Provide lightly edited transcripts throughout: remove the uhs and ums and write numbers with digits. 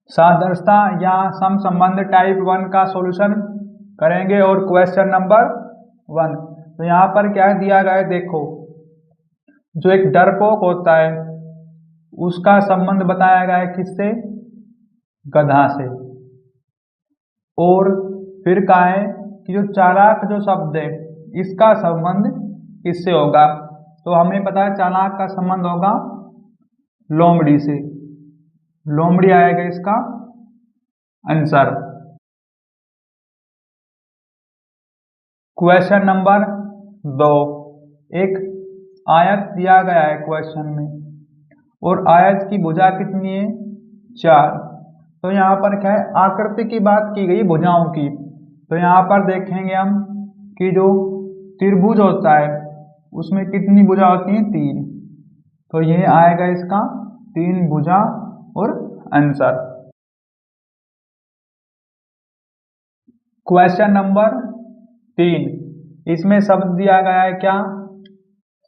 सादृश्यता या सम संबंध टाइप 1 का सॉल्यूशन करेंगे। और क्वेश्चन नंबर 1, तो यहाँ पर क्या दिया गया है, देखो जो एक डरपोक होता है उसका संबंध बताया गया है किससे, गधा से। और फिर कहा है कि जो चालाक जो शब्द है इसका संबंध किससे होगा, तो हमें पता है चालाक का संबंध होगा लोमड़ी से। लोमड़ी आएगा इसका आंसर। क्वेश्चन नंबर 2, एक आयत दिया गया है क्वेश्चन में और आयत की भुजा कितनी है, 4। तो यहाँ पर क्या है, आकृति की बात की गई भुजाओं की। तो यहाँ पर देखेंगे हम कि जो त्रिभुज होता है उसमें कितनी भुजा होती है, 3। तो ये आएगा इसका 3 भुजा और आंसर। क्वेश्चन नंबर 3, इसमें शब्द दिया गया है क्या,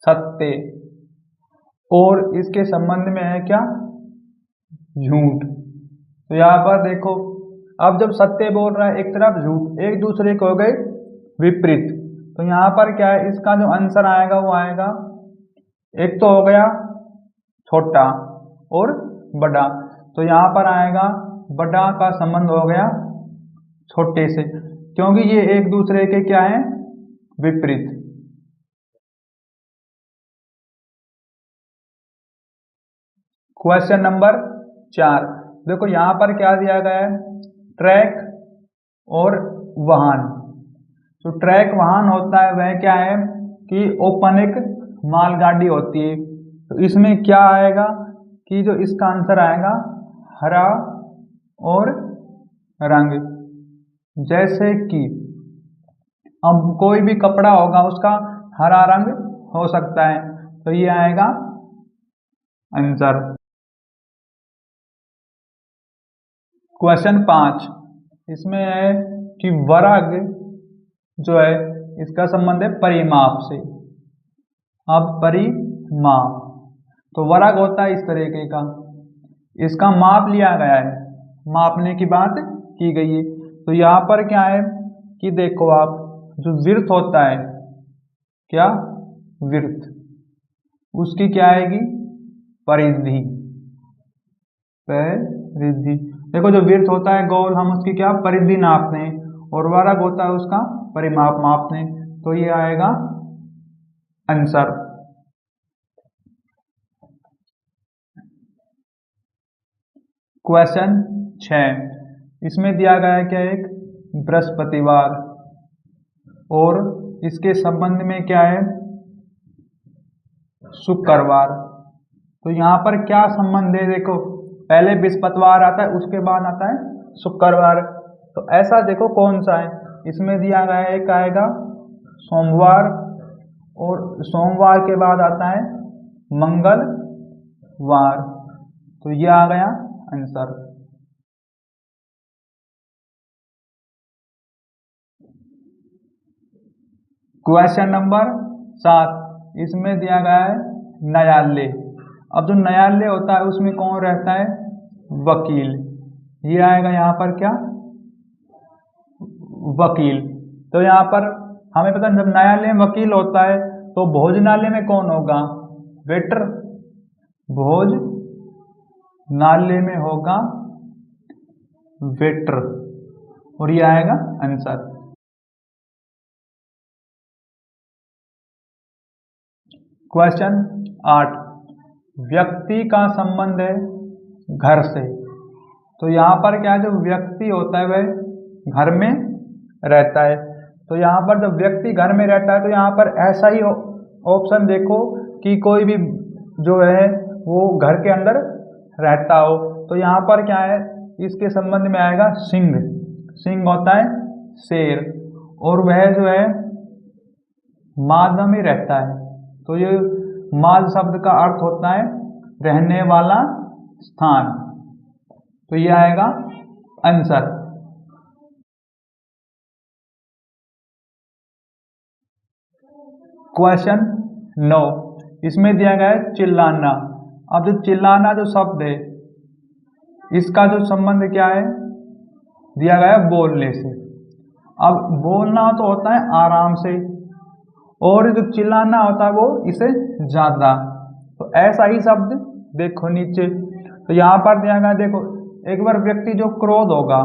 सत्य। और इसके संबंध में है क्या, झूठ। तो यहाँ पर देखो, अब जब सत्य बोल रहा है एक तरफ, झूठ, एक दूसरे को हो गए विपरीत। तो यहाँ पर क्या है, इसका जो आंसर आएगा वो आएगा, एक तो हो गया छोटा और बड़ा। तो यहाँ पर आएगा बड़ा का संबंध हो गया छोटे से, क्योंकि ये एक दूसरे के क्या है, विपरीत। क्वेश्चन नंबर 4, देखो यहाँ पर क्या दिया गया है, ट्रैक और वाहन। तो ट्रैक वाहन होता है वह क्या है कि ओपन एक मालगाड़ी होती है। तो इसमें क्या आएगा कि जो इसका आंसर आएगा हरा और रंग। जैसे कि अब कोई भी कपड़ा होगा उसका हरा रंग हो सकता है, तो ये आएगा आंसर। क्वेश्चन 5, इसमें है कि वर्ग जो है इसका संबंध है परिमाप से। अब परिमाप, तो वर्ग होता है इस तरीके का, इसका माप लिया गया है, मापने की बात की गई है। तो यहाँ पर क्या है कि देखो आप, जो वृत्त होता है, क्या वृत्त, उसकी क्या आएगी, परिधि। परिधि, देखो जो वृत्त होता है गोल, हम उसकी क्या परिधि नापते हैं, और वर्ग होता है उसका परिमाप मापते हैं। तो ये आएगा आंसर। क्वेश्चन 6, इसमें दिया गया है क्या, एक बृहस्पतिवार और इसके संबंध में क्या है, शुक्रवार। तो यहाँ पर क्या संबंध है, देखो पहले बृहस्पतिवार आता है उसके बाद आता है शुक्रवार। तो ऐसा देखो कौन सा है, इसमें दिया गया है, एक आएगा सोमवार और सोमवार के बाद आता है मंगलवार। तो ये आ गया आंसर। क्वेश्चन नंबर 7, इसमें दिया गया है न्यायालय। अब जो न्यायालय होता है उसमें कौन रहता है, वकील। ये आएगा यहाँ पर क्या, वकील। तो यहाँ पर हमें पता है जब न्यायालय में वकील होता है तो भोजनालय में कौन होगा, वेटर। भोजनालय में होगा वेटर, और ये आएगा आंसर। क्वेश्चन 8, व्यक्ति का संबंध है घर से। तो यहाँ पर क्या है, जो व्यक्ति होता है वह घर में रहता है। तो यहाँ पर जब व्यक्ति घर में रहता है तो यहाँ पर ऐसा ही ऑप्शन देखो कि कोई भी जो है वो घर के अंदर रहता हो। तो यहाँ पर क्या है, इसके संबंध में आएगा सिंह। सिंह होता है शेर, और वह जो है माद में रहता है। तो ये माद शब्द का अर्थ होता है रहने वाला स्थान। तो ये आएगा आंसर। क्वेश्चन 9, इसमें दिया गया है चिल्लाना। अब जो चिल्लाना जो शब्द है इसका जो संबंध क्या है दिया गया है बोलने से। अब बोलना तो होता है आराम से, और जो चिल्लाना होता है वो इसे ज्यादा। तो ऐसा ही शब्द देखो नीचे, तो यहाँ पर दिया गया देखो, एक बार व्यक्ति जो क्रोध होगा,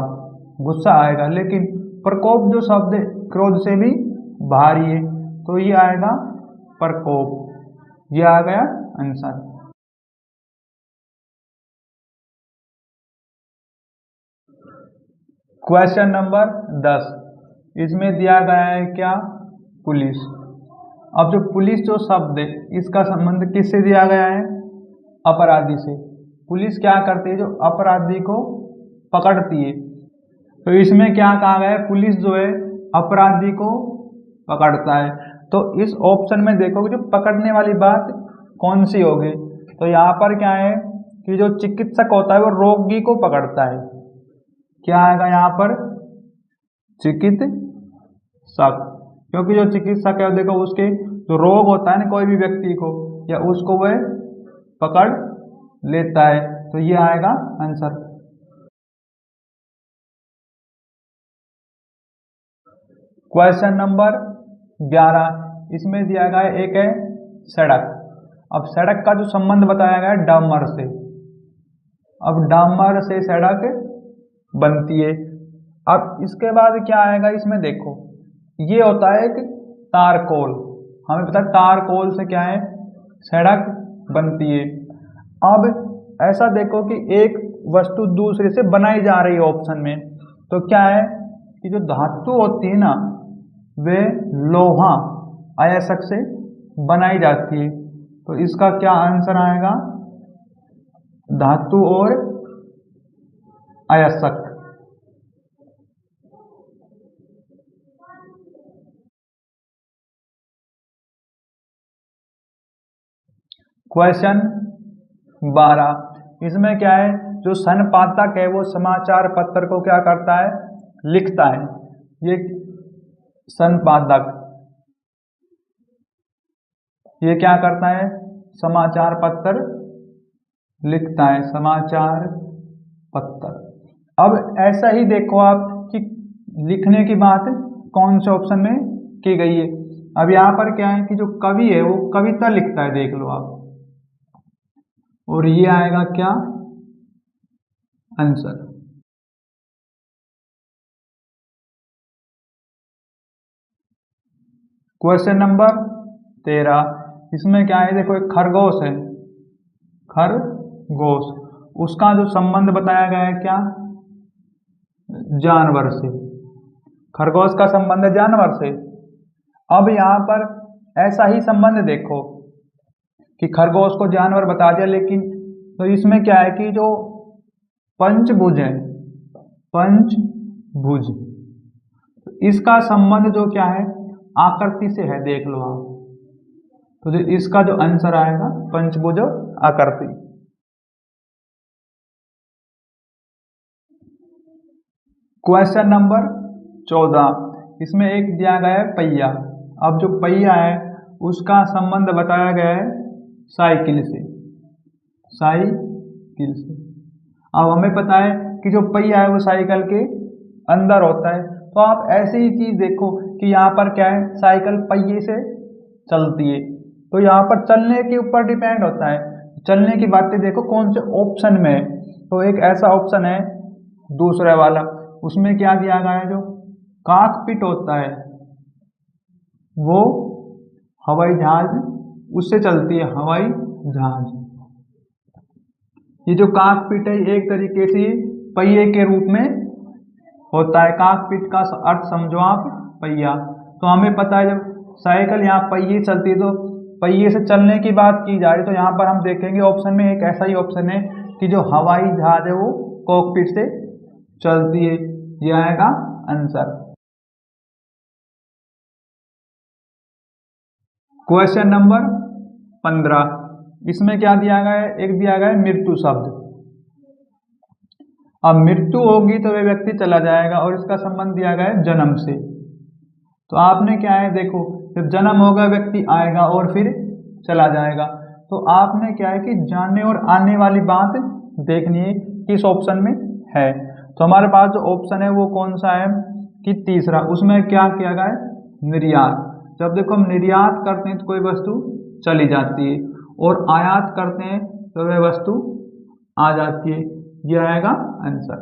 गुस्सा आएगा, लेकिन प्रकोप जो शब्द है क्रोध से भी भारी है, तो ये आएगा प्रकोप। ये आ गया आंसर। क्वेश्चन नंबर 10, इसमें दिया गया है क्या, पुलिस। अब जो पुलिस जो शब्द है इसका संबंध किससे दिया गया है, अपराधी से। पुलिस क्या करती है, जो अपराधी को पकड़ती है। तो इसमें क्या कहा गया है, पुलिस जो है अपराधी को पकड़ता है। तो इस ऑप्शन में देखोगे जो पकड़ने वाली बात कौन सी होगी, तो यहाँ पर क्या है कि जो चिकित्सक होता है वो रोगी को पकड़ता है। क्या आएगा यहाँ पर, चिकित्सक, क्योंकि जो चिकित्सक है देखो उसके जो रोग होता है ना कोई भी व्यक्ति को, या उसको वह पकड़ लेता है। तो ये आएगा आंसर। क्वेश्चन नंबर 11, इसमें दिया गया है एक है सड़क। अब सड़क का जो संबंध बताया गया है डामर से। अब डामर से सड़क बनती है। अब इसके बाद क्या आएगा, इसमें देखो ये होता है एक तारकोल। हमें पता है तारकोल से क्या है, सड़क बनती है। अब ऐसा देखो कि एक वस्तु दूसरे से बनाई जा रही है ऑप्शन में, तो क्या है कि जो धातु होती है ना वे लोहा अयस्क से बनाई जाती है। तो इसका क्या आंसर आएगा, धातु और अयस्क। क्वेश्चन 12, इसमें क्या है, जो संपादक है वो समाचार पत्र को क्या करता है, लिखता है। ये संपादक ये क्या करता है, समाचार पत्र लिखता है, समाचार पत्र। अब ऐसा ही देखो आप कि लिखने की बात कौन से ऑप्शन में की गई है। अब यहाँ पर क्या है कि जो कवि है वो कविता लिखता है, देख लो आप, और ये आएगा क्या आंसर। क्वेश्चन नंबर 13, इसमें क्या है देखो, एक खरगोश है, खरगोश, उसका जो संबंध बताया गया है क्या, जानवर से। खरगोश का संबंध है जानवर से। अब यहाँ पर ऐसा ही संबंध देखो कि खरगोश को जानवर बता दिया, लेकिन तो इसमें क्या है कि जो पंचभुज है, पंचभुज, इसका संबंध जो क्या है आकृति से है, देख लो आप। तो जो इसका जो आंसर आएगा पंचभुज आकृति। क्वेश्चन नंबर 14, इसमें एक दिया गया है पहिया। अब जो पहिया है उसका संबंध बताया गया है साइकिल से, साइकिल से। अब हमें पता है कि जो पहिया है वो साइकिल के अंदर होता है। तो आप ऐसी ही चीज देखो कि यहाँ पर क्या है, साइकिल पहिए से चलती है। तो यहाँ पर चलने के ऊपर डिपेंड होता है। चलने की बातें देखो कौन से ऑप्शन में है, तो एक ऐसा ऑप्शन है दूसरे वाला, उसमें क्या दिया गया है, जो कॉकपिट होता है वो हवाई जहाज उससे चलती है, हवाई जहाज। ये जो कॉकपिट है एक तरीके से पहिए के रूप में होता है। कॉकपिट का अर्थ समझो आप पहिया। तो हमें पता है जब साइकिल यहाँ पहिए चलती है तो पहिए से चलने की बात की जा रही, तो यहाँ पर हम देखेंगे ऑप्शन में एक ऐसा ही ऑप्शन है कि जो हवाई जहाज है वो कॉकपिट से चलती है। ये आएगा आंसर। क्वेश्चन नंबर 15, इसमें क्या दिया गया है, एक दिया गया है मृत्यु शब्द। अब मृत्यु होगी तो वह व्यक्ति चला जाएगा, और इसका संबंध दिया गया है जन्म से। तो आपने क्या है देखो, जब जन्म होगा व्यक्ति आएगा और फिर चला जाएगा। तो आपने क्या है कि जाने और आने वाली बात देखनी है किस ऑप्शन में है। तो हमारे पास जो ऑप्शन है वो कौन सा है कि तीसरा। उसमें क्या किया गया है, निर्यात। जब देखो हम निर्यात करते हैं तो कोई वस्तु चली जाती है और आयात करते हैं तो वह वस्तु आ जाती है। यह आएगा आंसर।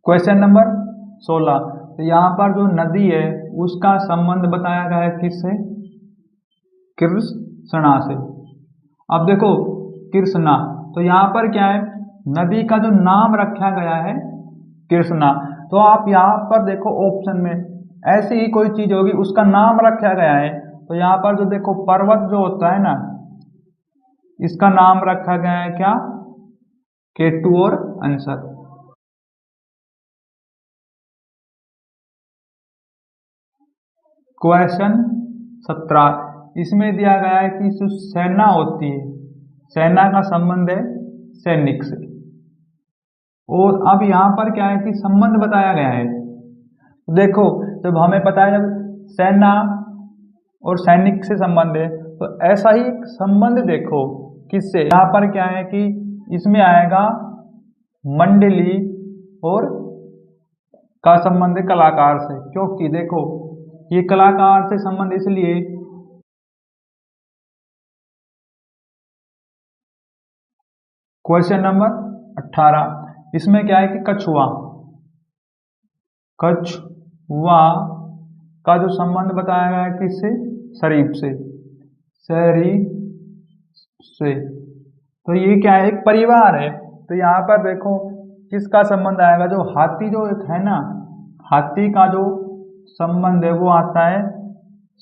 Question number 16। तो यहाँ पर जो नदी है उसका संबंध बताया गया है किससे, कृष्णा से। अब देखो कृष्णा, तो यहाँ पर क्या है, नदी का जो नाम रखा गया है कृष्णा। तो आप यहाँ पर देखो ऑप्शन में ऐसी ही कोई चीज होगी उसका नाम रखा गया है। तो यहाँ पर जो देखो पर्वत जो होता है ना, इसका नाम रखा गया है क्या, केटू और आंसर। क्वेश्चन 17। इसमें दिया गया है कि जो सेना होती है, सेना का संबंध है सैनिक से। और अब यहाँ पर क्या है कि संबंध बताया गया है। देखो जब हमें पता है जब सेना और सैनिक से संबंध है तो ऐसा ही संबंध देखो किससे, यहाँ पर क्या है कि इसमें आएगा मंडली और का संबंध है कलाकार से। क्योंकि देखो ये कलाकार से संबंध इसलिए, क्वेश्चन नंबर 18। इसमें क्या है कि कछुआ, कछुआ का जो संबंध बताया गया है किससे, शरीफ से, शरीफ से। तो ये क्या है, एक परिवार है। तो यहाँ पर देखो किसका संबंध आएगा, जो हाथी जो एक है ना, हाथी का जो संबंध है वो आता है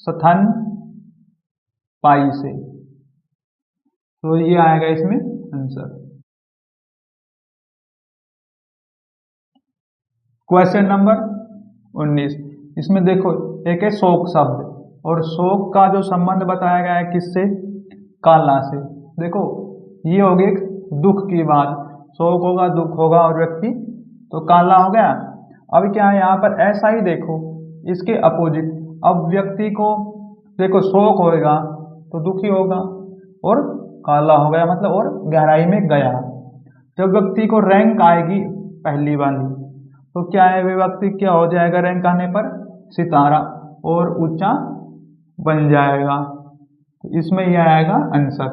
स्तन पाई से। तो ये आएगा इसमें आंसर। Question number 19। इसमें देखो एक है शोक शब्द, और शोक का जो संबंध बताया गया है किससे, काला से। देखो ये हो गई दुख की बात, शोक होगा दुख होगा और व्यक्ति तो काला हो गया। अब क्या है यहाँ पर ऐसा ही देखो इसके अपोजिट। अब व्यक्ति को देखो शोक होएगा तो दुखी होगा और काला हो गया, मतलब और गहराई में गया। जब व्यक्ति को रैंक आएगी पहली वाली तो क्या है, वे व्यक्ति क्या हो जाएगा रैंक आने पर, सितारा, और ऊंचा बन जाएगा। तो इसमें यह आएगा आंसर।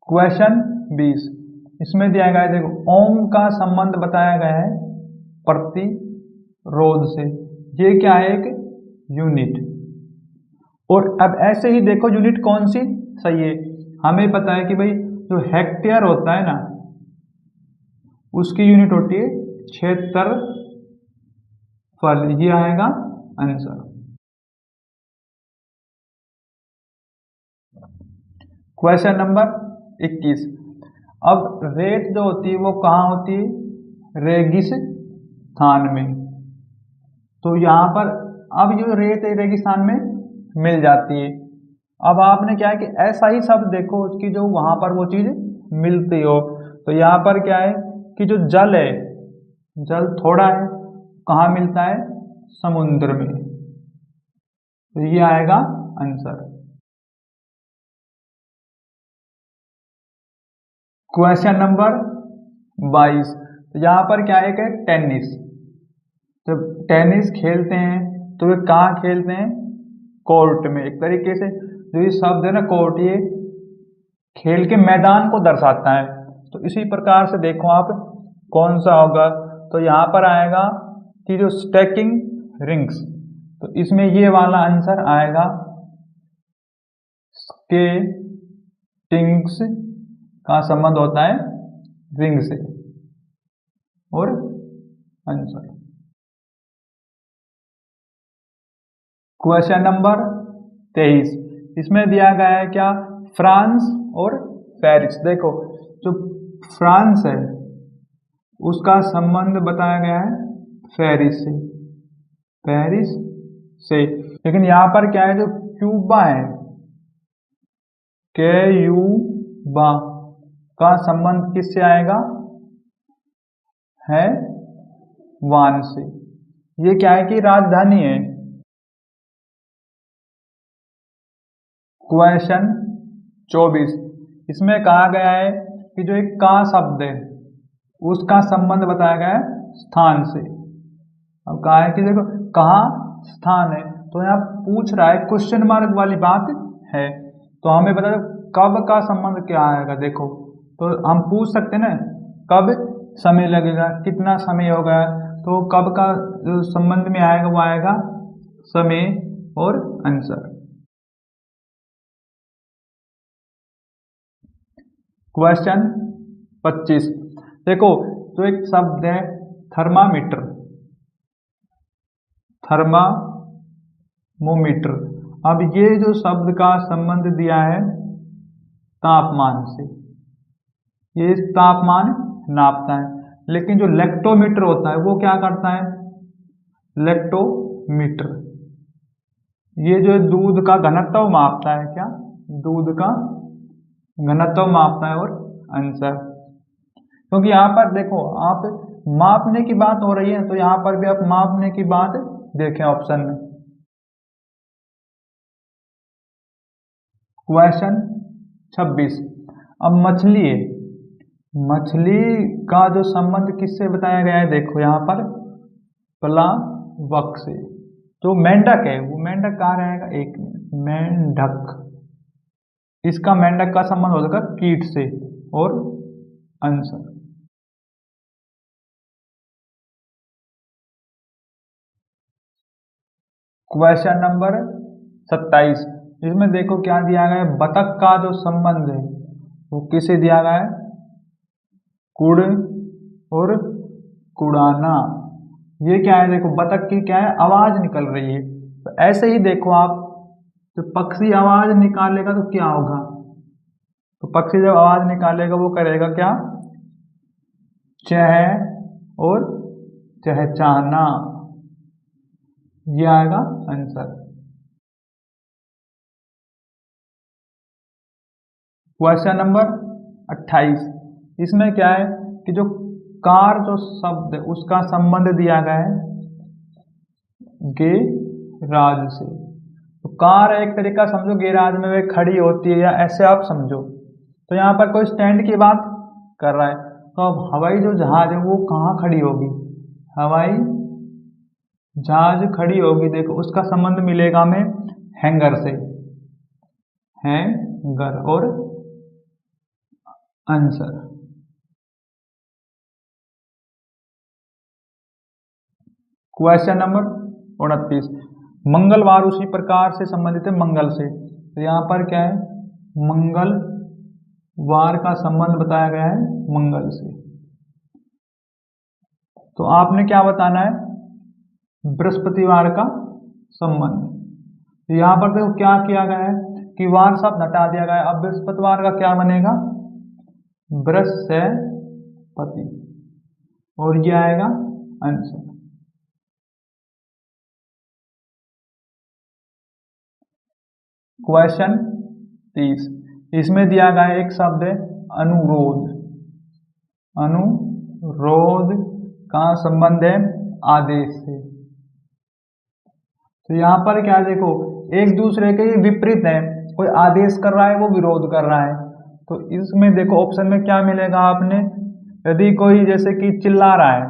क्वेश्चन 20। इसमें दिया गया है देखो ओम का संबंध बताया गया है प्रतिरोध से। ये क्या है, एक यूनिट। और अब ऐसे ही देखो यूनिट कौन सी सही है, हमें पता है कि भाई जो हेक्टेयर होता है ना उसकी यूनिट होती है क्षेत्रफल। ये आएगा आंसर। Question number 21। अब रेत जो होती है वो कहाँ होती है, रेगिस्तान में। तो यहाँ पर अब ये रेत रेगिस्तान में मिल जाती है। अब आपने क्या है कि ऐसा ही शब्द देखो कि जो वहां पर वो चीज मिलती हो। तो यहाँ पर क्या है कि जो जल है, जल थोड़ा है, कहाँ मिलता है, समुद्र में। तो ये आएगा आंसर। Question number 22। तो यहाँ पर क्या है कि टेनिस। जब टेनिस खेलते हैं तो वे कहाँ खेलते हैं, कोर्ट में। एक तरीके से जो ये शब्द है ना कोर्ट, ये खेल के मैदान को दर्शाता है। तो इसी प्रकार से देखो आप कौन सा होगा। तो यहाँ पर आएगा कि जो स्टैकिंग रिंग्स, तो इसमें ये वाला आंसर आएगा स्केटिंग्स का संबंध होता है रिंग से, और आंसर। Question number 23। इसमें दिया गया है क्या, फ्रांस और पेरिस। देखो जो फ्रांस है उसका संबंध बताया गया है पेरिस से, पेरिस से। लेकिन यहाँ पर क्या है, जो क्यूबा है, क्यूबा का संबंध किससे आएगा, है वान से। ये क्या है कि राजधानी है, क्वेश्चन 24, इसमें कहा गया है कि जो एक का शब्द है उसका संबंध बताया गया है स्थान से। अब कहा है कि देखो कहाँ स्थान है, तो यहाँ पूछ रहा है, क्वेश्चन मार्क वाली बात है, तो हमें बता दो कब का संबंध क्या आएगा। देखो तो हम पूछ सकते हैं ना, कब समय लगेगा, कितना समय होगा, तो कब का जो संबंध में आएगा वो आएगा समय और आंसर। क्वेश्चन 25, देखो तो एक शब्द है थर्मामीटर, थर्मामोमीटर। अब ये जो शब्द का संबंध दिया है तापमान से, ये तापमान नापता है, लेकिन जो लेक्टोमीटर होता है वो क्या करता है, लेक्टोमीटर ये जो दूध का घनत्व मापता है, क्या दूध का घनत्व मापता है। और आंसर, क्योंकि यहाँ पर देखो आप मापने की बात हो रही है, तो यहाँ पर भी आप मापने की बात देखें ऑप्शन में। क्वेश्चन 26, अब मछली है, मछली का जो संबंध किससे बताया गया है, देखो यहाँ पर प्लावक से। जो मेंढक है वो मेंढक कहाँ रहेगा, एक मेंढक, इसका मेंढक का संबंध हो जाएगा कीट से। और आंसर, क्वेश्चन नंबर 27, इसमें देखो क्या दिया गया है, बतख का जो संबंध है वो किसे दिया गया है, कुड़ और कुड़ाना। ये क्या है, देखो बतख की क्या है, आवाज निकल रही है, तो ऐसे ही देखो आप, तो पक्षी आवाज निकालेगा तो क्या होगा, तो पक्षी जब आवाज निकालेगा वो करेगा क्या, चह और चहचहाना, ये आएगा आंसर। क्वेश्चन नंबर 28, इसमें क्या है कि जो कार जो शब्द है उसका संबंध दिया गया है गैराज से। तो कार एक तरीका समझो गैराज में वे खड़ी होती है, या ऐसे आप समझो, तो यहाँ पर कोई स्टैंड की बात कर रहा है, तो अब हवाई जो जहाज है वो कहाँ खड़ी होगी, हवाई जहाज खड़ी होगी, देखो उसका संबंध मिलेगा हमें हैंगर से, हैंगर। और आंसर, क्वेश्चन नंबर 29, मंगलवार उसी प्रकार से संबंधित है मंगल से, तो यहाँ पर क्या है, मंगलवार का संबंध बताया गया है मंगल से। तो आपने क्या बताना है, बृहस्पतिवार का संबंध। तो यहाँ पर देखो क्या किया गया है कि वार शब्द हटा दिया गया है, अब बृहस्पतिवार का क्या बनेगा, बृहस्पति, और ये आएगा आंसर। क्वेश्चन 30, इसमें दिया गया है एक शब्द है अनुरोध, अनुरोध का संबंध है आदेश से। तो यहाँ पर क्या देखो एक दूसरे के विपरीत है, कोई आदेश कर रहा है वो विरोध कर रहा है, तो इसमें देखो ऑप्शन में क्या मिलेगा आपने, यदि कोई जैसे कि चिल्ला रहा है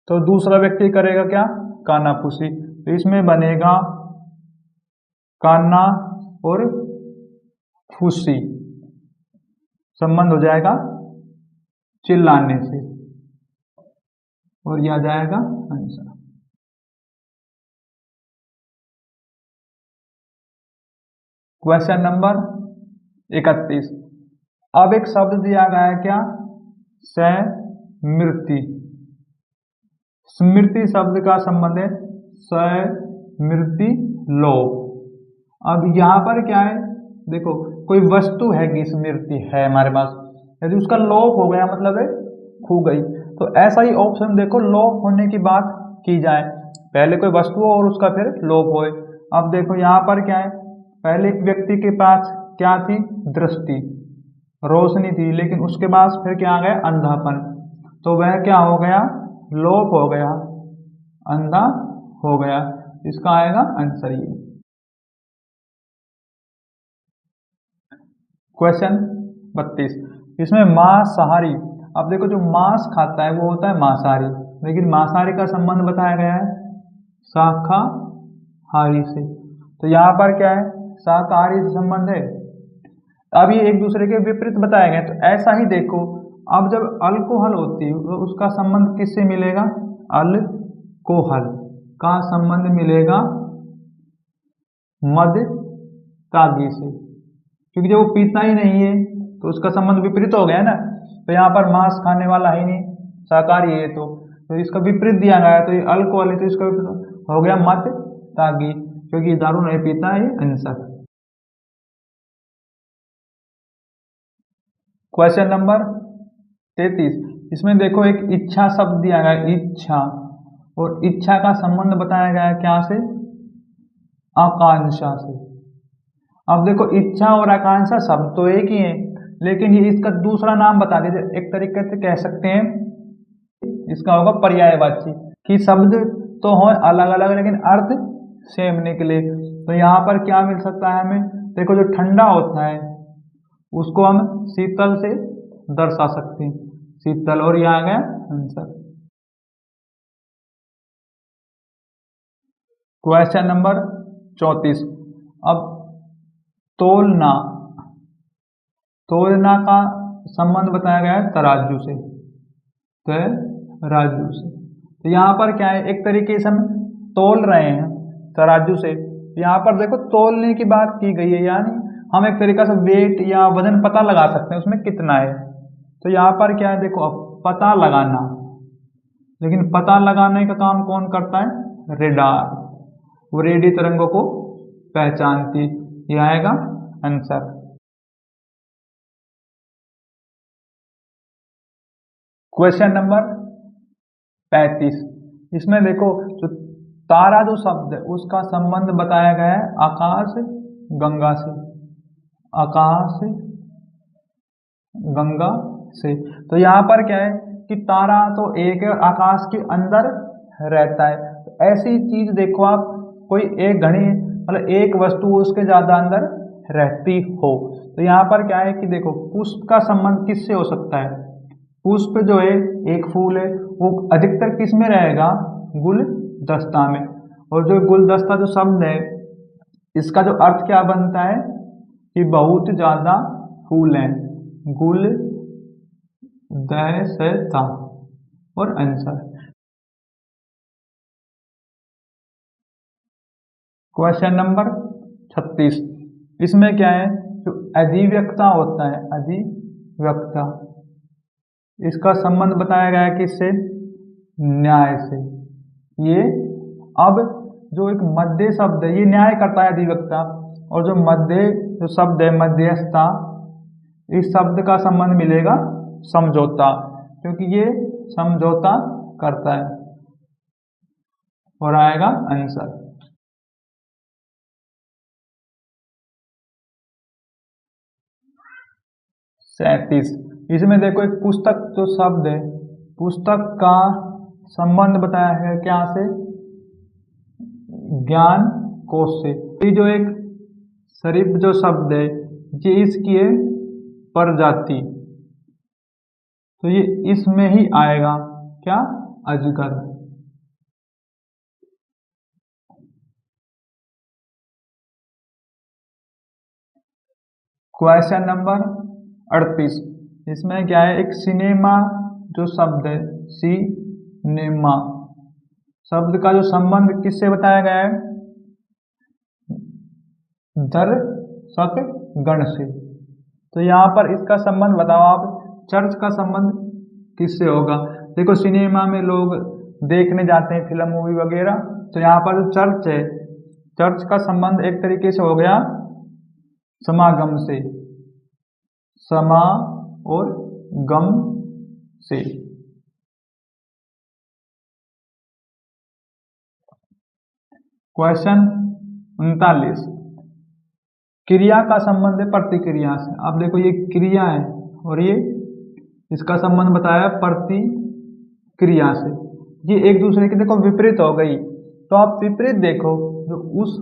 तो दूसरा व्यक्ति करेगा क्या, कानाफूसी, तो इसमें बनेगा काना और फूसी, संबंध हो जाएगा चिल्लाने से, और यह आ जाएगा आंसर। क्वेश्चन नंबर 31, अब एक शब्द दिया गया है क्या, स्मृति, स्मृति शब्द का संबंध है स्मृति लोप। अब यहाँ पर क्या है, देखो कोई वस्तु है कि स्मृति है हमारे पास, यदि उसका लोप हो गया मतलब है खो गई, तो ऐसा ही ऑप्शन देखो लोप होने की बात की जाए, पहले कोई वस्तु हो और उसका फिर लोप होए। अब देखो यहाँ पर क्या है, पहले एक व्यक्ति के पास क्या थी, दृष्टि, रोशनी थी, लेकिन उसके पास फिर क्या आ गया, अंधापन, तो वह क्या हो गया, लोप हो गया, अंधा हो गया, इसका आएगा आंसर ये। क्वेश्चन 32, इसमें मांसाहारी, अब देखो जो मांस खाता है वो होता है मांसाहारी, लेकिन मांसाहारी का संबंध बताया गया है शाकाहारी से। तो यहाँ पर क्या है, शाकाहारी से संबंध है। अब ये एक दूसरे के विपरीत बताए गए, तो ऐसा ही देखो, अब जब अल्कोहल होती है तो उसका संबंध किससे मिलेगा, अल्कोहल का संबंध मिलेगा मद त्यागी से, क्योंकि जब वो पीता ही नहीं है तो उसका संबंध विपरीत हो गया है ना। तो यहाँ पर मांस खाने वाला ही नहीं, शाकाहारी है, तो इसका विपरीत दिया गया है, तो ये अल्कोहल है तो इसका विपरीत हो गया मद त्यागी, क्योंकि दारू नहीं पीता है आंसर। क्वेश्चन नंबर 33, इसमें देखो एक इच्छा शब्द दिया गया है, इच्छा, और इच्छा का संबंध बताया गया है क्या से, आकांक्षा से। अब देखो इच्छा और आकांक्षा शब्द तो एक ही है, लेकिन ये इसका दूसरा नाम बता दीजिए, एक तरीके से कह सकते हैं इसका होगा पर्यायवाची, कि शब्द तो हो अलग अलग लेकिन अर्थ सेम निकले। तो यहाँ पर क्या मिल सकता है हमें, देखो जो ठंडा होता है उसको हम शीतल से दर्शा सकते हैं, शीतल, और यहाँ आ गया आंसर। क्वेश्चन नंबर 34, अब तोलना, तोलना का संबंध बताया गया है तराजू से, तराजू से। तो यहाँ पर क्या है, एक तरीके से हम तोल रहे हैं तराजू से, यहाँ पर देखो तोलने की बात की गई है, यानी हम एक तरीका से वेट या वजन पता लगा सकते हैं उसमें कितना है। तो यहाँ पर क्या है, देखो अब पता लगाना, लेकिन पता लगाने का काम कौन करता है, रेडार, वो रेडियो तरंगों को पहचानती, ये आएगा आंसर। क्वेश्चन नंबर 35, इसमें देखो जो तारा जो शब्द है उसका संबंध बताया गया है आकाश गंगा से, आकाश गंगा से। तो यहाँ पर क्या है कि तारा तो एक है और आकाश के अंदर रहता है, तो ऐसी चीज देखो आप, कोई एक घड़ी मतलब एक वस्तु उसके ज्यादा अंदर रहती हो। तो यहाँ पर क्या है कि देखो पुष्प का संबंध किससे हो सकता है, पुष्प जो है एक फूल है, वो अधिकतर किस में रहेगा, गुलदस्ता में, और जो गुलदस्ता जो शब्द है इसका जो अर्थ क्या बनता है कि बहुत ज्यादा फूल हैं, गुलदस्ता, और आंसर। क्वेश्चन नंबर 36, इसमें क्या है, जो अधिव्यक्ता होता है, अधिव्यक्ता, इसका संबंध बताया गया है किससे, न्याय से। ये अब जो एक मध्य शब्द है ये न्याय करता है अधिवक्ता, और जो मध्य जो शब्द है मध्यस्थता, इस शब्द का संबंध मिलेगा समझौता, क्योंकि ये समझौता करता है, और आएगा आंसर। सैंतीस, इसमें देखो एक पुस्तक जो शब्द है, पुस्तक का संबंध बताया है क्या से, ज्ञान कोश से। ये जो एक शरीफ जो शब्द है ये इसकी है प्रजाति, तो ये इसमें ही आएगा क्या, अजगर। क्वेश्चन नंबर 38, इसमें क्या है, एक सिनेमा जो शब्द है, सिनेमा शब्द का जो संबंध किससे बताया गया है, दर्शक गण से। तो यहाँ पर इसका संबंध बताओ आप, चर्च का संबंध किससे होगा, देखो सिनेमा में लोग देखने जाते हैं फिल्म मूवी वगैरह, तो यहाँ पर जो चर्च है, चर्च का संबंध एक तरीके से हो गया समागम से, समा और गम से। क्वेश्चन 39, क्रिया का संबंध है प्रतिक्रिया से। अब देखो ये क्रिया है और ये इसका संबंध बताया प्रतिक्रिया से, ये एक दूसरे की देखो विपरीत हो गई। तो आप विपरीत देखो, जो उस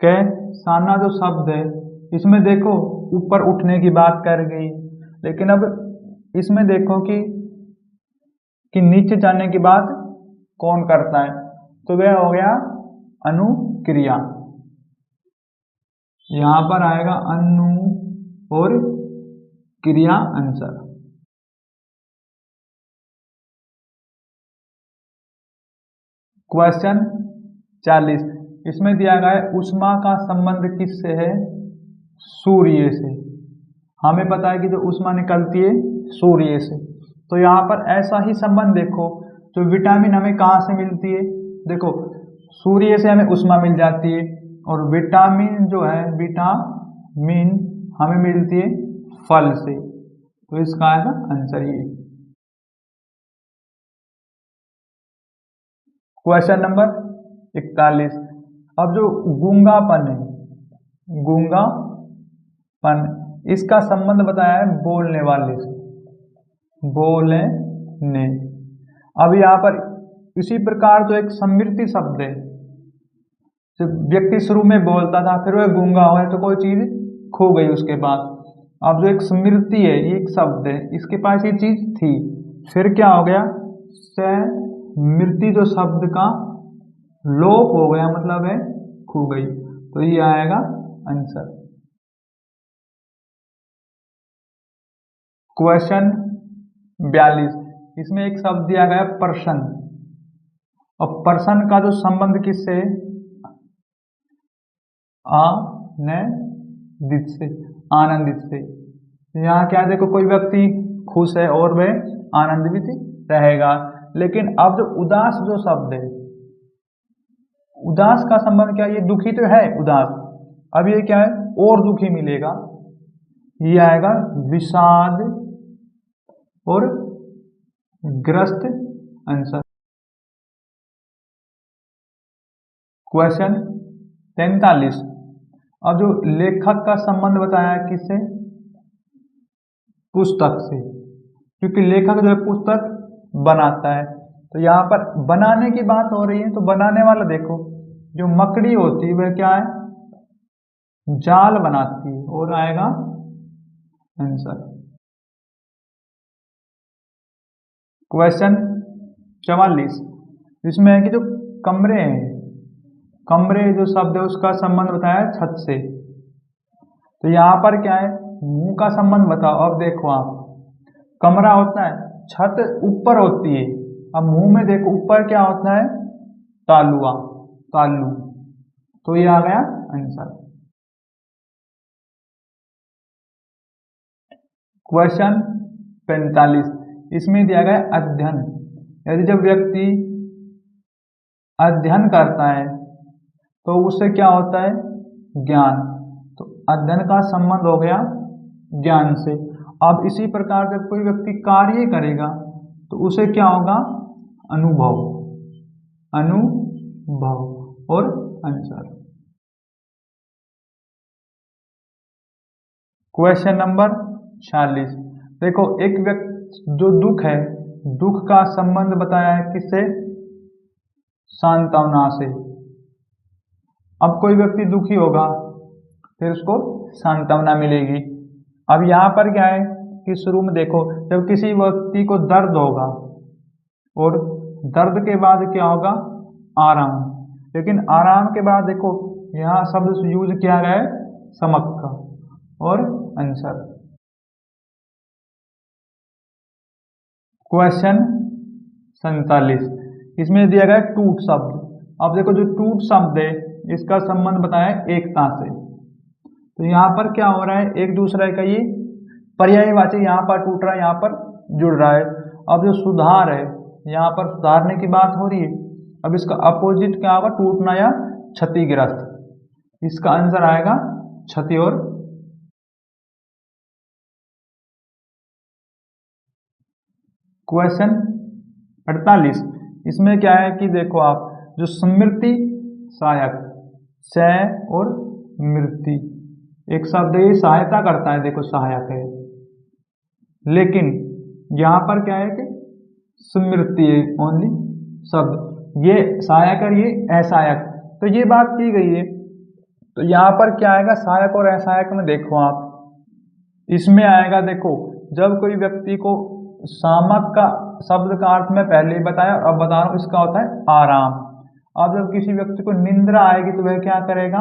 के साना जो शब्द है इसमें देखो ऊपर उठने की बात कर गई, लेकिन अब इसमें देखो कि नीचे जाने की बात कौन करता है, तो वह हो गया अनुक्रिया। यहां पर आएगा अनु और क्रिया आंसर। क्वेश्चन 40, इसमें दिया गया है ऊष्मा का संबंध किससे है? सूर्य से। हमें पता है कि जो ऊष्मा निकलती है सूर्य से, तो यहाँ पर ऐसा ही संबंध देखो, जो विटामिन हमें कहाँ से मिलती है? देखो सूर्य से हमें ऊष्मा मिल जाती है, और विटामिन जो है विटामिन हमें मिलती है फल से, तो इसका आएगा आंसर ये। क्वेश्चन नंबर 41, अब जो गूंगापन है, गूंगापन, इसका संबंध बताया है बोलने वाले से, बोलने। अब यहाँ पर इसी प्रकार जो एक समृद्धि शब्द है, जब व्यक्ति शुरू में बोलता था फिर वह गूंगा हुआ है तो कोई चीज खो गई उसके पास। अब जो एक स्मृति है, ये एक शब्द है, इसके पास ये चीज थी, फिर क्या हो गया? स्मृति जो शब्द का लोप हो गया, मतलब है खो गई, तो ये आएगा आंसर। क्वेश्चन 42, इसमें एक शब्द दिया गया प्रसन्न, और प्रसन्न का जो संबंध किससे है? आनंदित से, आनंदित से। यहाँ क्या देखो, कोई व्यक्ति खुश है और वह आनंदित रहेगा, लेकिन अब जो उदास जो शब्द है, उदास का संबंध क्या? ये दुखी तो है उदास, अब ये क्या है? और दुखी मिलेगा, ये आएगा विषाद और ग्रस्त आंसर। क्वेश्चन 43, अब जो लेखक का संबंध बताया है किससे? पुस्तक से, क्योंकि लेखक जो है पुस्तक बनाता है, तो यहाँ पर बनाने की बात हो रही है, तो बनाने वाला देखो, जो मकड़ी होती है वह क्या है? जाल बनाती है, और आएगा आंसर। क्वेश्चन 44, इसमें है कि जो कमरे हैं, कमरे जो शब्द है उसका संबंध बताया है छत से, तो यहाँ पर क्या है? मुंह का संबंध बताओ। अब देखो आप, कमरा होता है, छत ऊपर होती है, अब मुंह में देखो ऊपर क्या होता है? तालुआ, तालू, तो ये आ गया आंसर। क्वेश्चन 45, इसमें दिया गया अध्ययन, यदि जब व्यक्ति अध्ययन करता है तो उससे क्या होता है? ज्ञान, तो अध्ययन का संबंध हो गया ज्ञान से। अब इसी प्रकार जब कोई व्यक्ति कार्य करेगा तो उसे क्या होगा? अनुभव, अनुभव और आंसर। क्वेश्चन नंबर 46, देखो एक व्यक्ति जो दुख है, दुख का संबंध बताया है किससे? सांत्वना से। अब कोई व्यक्ति दुखी होगा फिर उसको सांत्वना मिलेगी। अब यहाँ पर क्या है कि शुरू में देखो, जब किसी व्यक्ति को दर्द होगा और दर्द के बाद क्या होगा? आराम, लेकिन आराम के बाद देखो यहाँ शब्द यूज किया गया है समक का, और आंसर। क्वेश्चन 47, इसमें दिया गया टूट शब्द। अब देखो जो टूट शब्द है इसका संबंध बताया है एकता से, तो यहाँ पर क्या हो रहा है? एक दूसरे का ये पर्यायवाची, यहाँ पर टूट रहा है, यहाँ पर जुड़ रहा है। अब जो सुधार है, यहाँ पर सुधारने की बात हो रही है, अब इसका अपोजिट क्या होगा? टूटना या क्षतिग्रस्त, इसका आंसर आएगा क्षति और। क्वेश्चन 48, इसमें क्या है कि देखो आप, जो स्मृति सहायक, स और मृति एक शब्द ये सहायता करता है, देखो सहायक है, लेकिन यहाँ पर क्या है कि स्मृति है ओनली शब्द, ये सहायक और ये असहायक, तो ये बात की गई है। तो यहाँ पर क्या आएगा, सहायक और असहायक में देखो आप, इसमें आएगा देखो, जब कोई व्यक्ति को सामक का शब्द का अर्थ में पहले ही बताया, अब बता रहा हूँ, इसका होता है आराम। अब जब किसी व्यक्ति को निंद्रा आएगी तो वह क्या करेगा,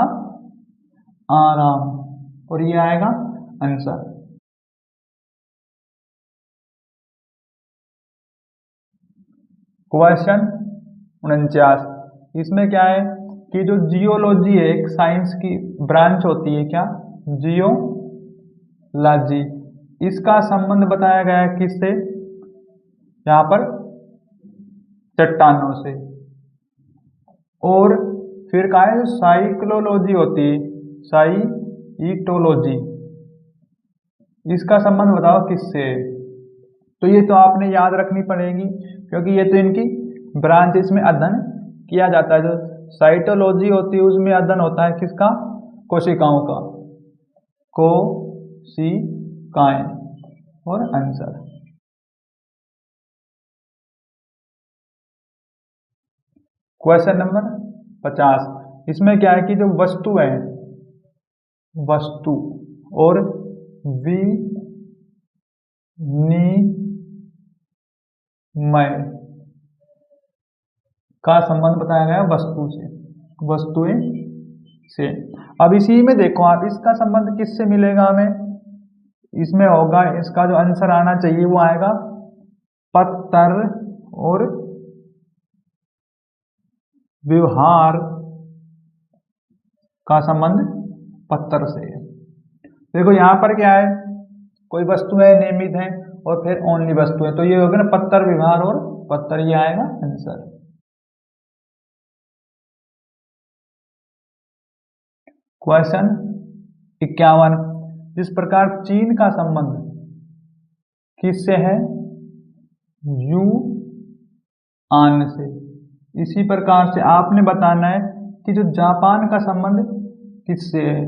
आराम, और ये आएगा आंसर। क्वेश्चन 49, इसमें क्या है कि जो जियोलॉजी है, एक साइंस की ब्रांच होती है, क्या, जियोलॉजी, इसका संबंध बताया गया है किससे, यहाँ पर चट्टानों से। और फिर कहा है जो साइक्लोलॉजी होती है, साइटोलॉजी, इसका संबंध बताओ किससे है। तो ये तो आपने याद रखनी पड़ेगी, क्योंकि ये तो इनकी ब्रांच, इसमें अध्ययन किया जाता है। जो साइटोलॉजी होती है उसमें अध्ययन होता है किसका, कोशिकाओं का, कोशिकाएं, और आंसर। क्वेश्चन नंबर 50, इसमें क्या है कि जो वस्तु है, वस्तु और विनिमय का संबंध बताया गया वस्तु से, वस्तुएं से। अब इसी में देखो आप, इसका संबंध किससे मिलेगा हमें, इसमें होगा, इसका जो आंसर आना चाहिए वो आएगा पत्थर और व्यवहार का संबंध पत्थर से है। देखो यहाँ पर क्या है, कोई वस्तु है, नियमित है, और फिर ओनली वस्तु है, तो ये होगा ना पत्थर, व्यवहार और पत्थर, ये आएगा आंसर। क्वेश्चन 51, जिस प्रकार चीन का संबंध किससे है, यूआन से, इसी प्रकार से आपने बताना है कि जो जापान का संबंध किससे है,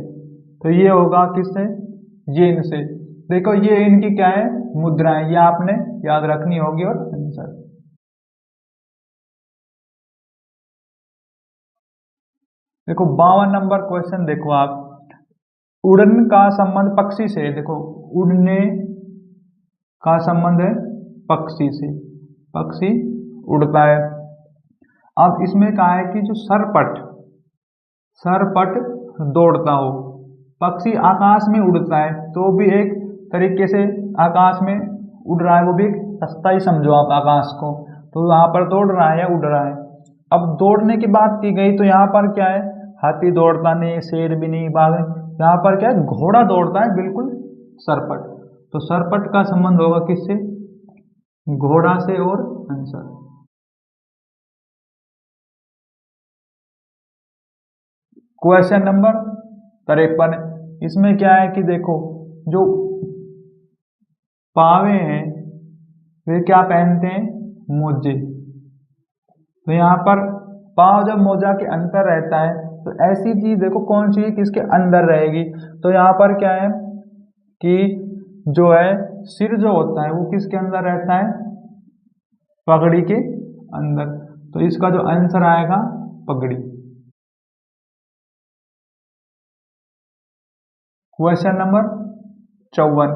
तो ये होगा किससे, येन से। देखो ये इनकी क्या है, मुद्राएं, ये आपने याद रखनी होगी, और आंसर। देखो 52 नंबर क्वेश्चन देखो आप, उड़न का संबंध पक्षी से है। देखो उड़ने का संबंध है पक्षी से, पक्षी उड़ता है। अब इसमें कहा है कि जो सरपट, सरपट दौड़ता हो, पक्षी आकाश में उड़ता है, तो भी एक तरीके से आकाश में उड़ रहा है, वो भी एक सस्ता ही समझो आप आकाश को, तो यहाँ पर दौड़ रहा है या उड़ रहा है। अब दौड़ने की बात की गई तो यहाँ पर क्या है, हाथी दौड़ता नहीं, शेर भी नहीं, बाघ, यहाँ पर क्या है, घोड़ा दौड़ता है, बिल्कुल सरपट। तो सरपट का संबंध होगा किससे, घोड़ा से, और आंसर। क्वेश्चन नंबर 53, इसमें क्या है कि देखो, जो पावे हैं वे क्या पहनते हैं, मोजे। तो यहाँ पर पाव जब मोजा के अंदर रहता है, तो ऐसी चीज देखो कौन सी किसके अंदर रहेगी, तो यहाँ पर क्या है कि जो है सिर जो होता है वो किसके अंदर रहता है, पगड़ी के अंदर, तो इसका जो आंसर आएगा पगड़ी। क्वेश्चन नंबर 54,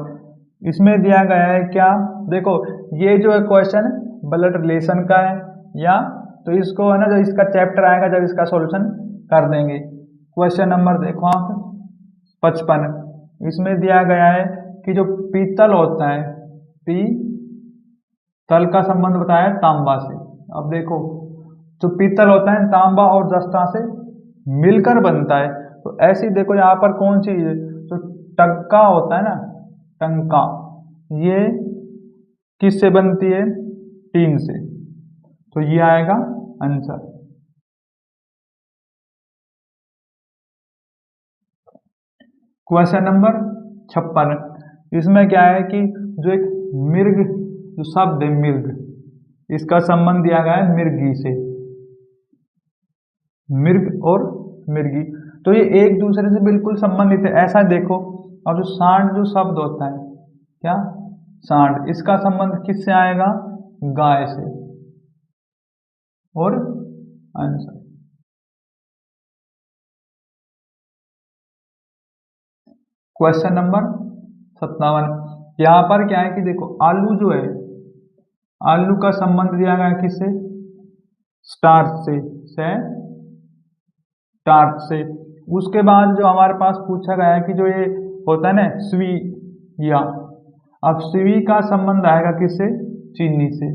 इसमें दिया गया है क्या, देखो ये जो है क्वेश्चन ब्लड रिलेशन का है, या तो इसको है ना, जब इसका चैप्टर आएगा जब इसका सॉल्यूशन कर देंगे। क्वेश्चन नंबर देखो आप 55, इसमें दिया गया है कि जो पीतल होता है, पीतल का संबंध बताया है तांबा से। अब देखो जो पीतल होता है तांबा और जस्ता से मिलकर बनता है, तो ऐसी देखो यहाँ पर कौन सी है, तो टंका होता है ना, टंका, ये किससे बनती है, टीन से, तो ये आएगा आंसर। क्वेश्चन नंबर 56, इसमें क्या है कि जो एक मिर्ग, जो शब्द है मिर्ग, इसका संबंध दिया गया है मिर्गी से, मिर्ग और मिर्गी, तो ये एक दूसरे से बिल्कुल संबंधित है, ऐसा देखो। और जो सांड जो शब्द होता है, क्या, सांड, इसका संबंध किससे आएगा, गाय से, और आंसर। Question number 57। यहाँ पर क्या है कि देखो आलू जो है, आलू का संबंध दिया गया है किससे? स्टार्च से, स्टार्च से। उसके बाद जो हमारे पास पूछा गया है कि जो ये होता है ना स्वीया, अब स्वी का संबंध आएगा किससे? चीनी से।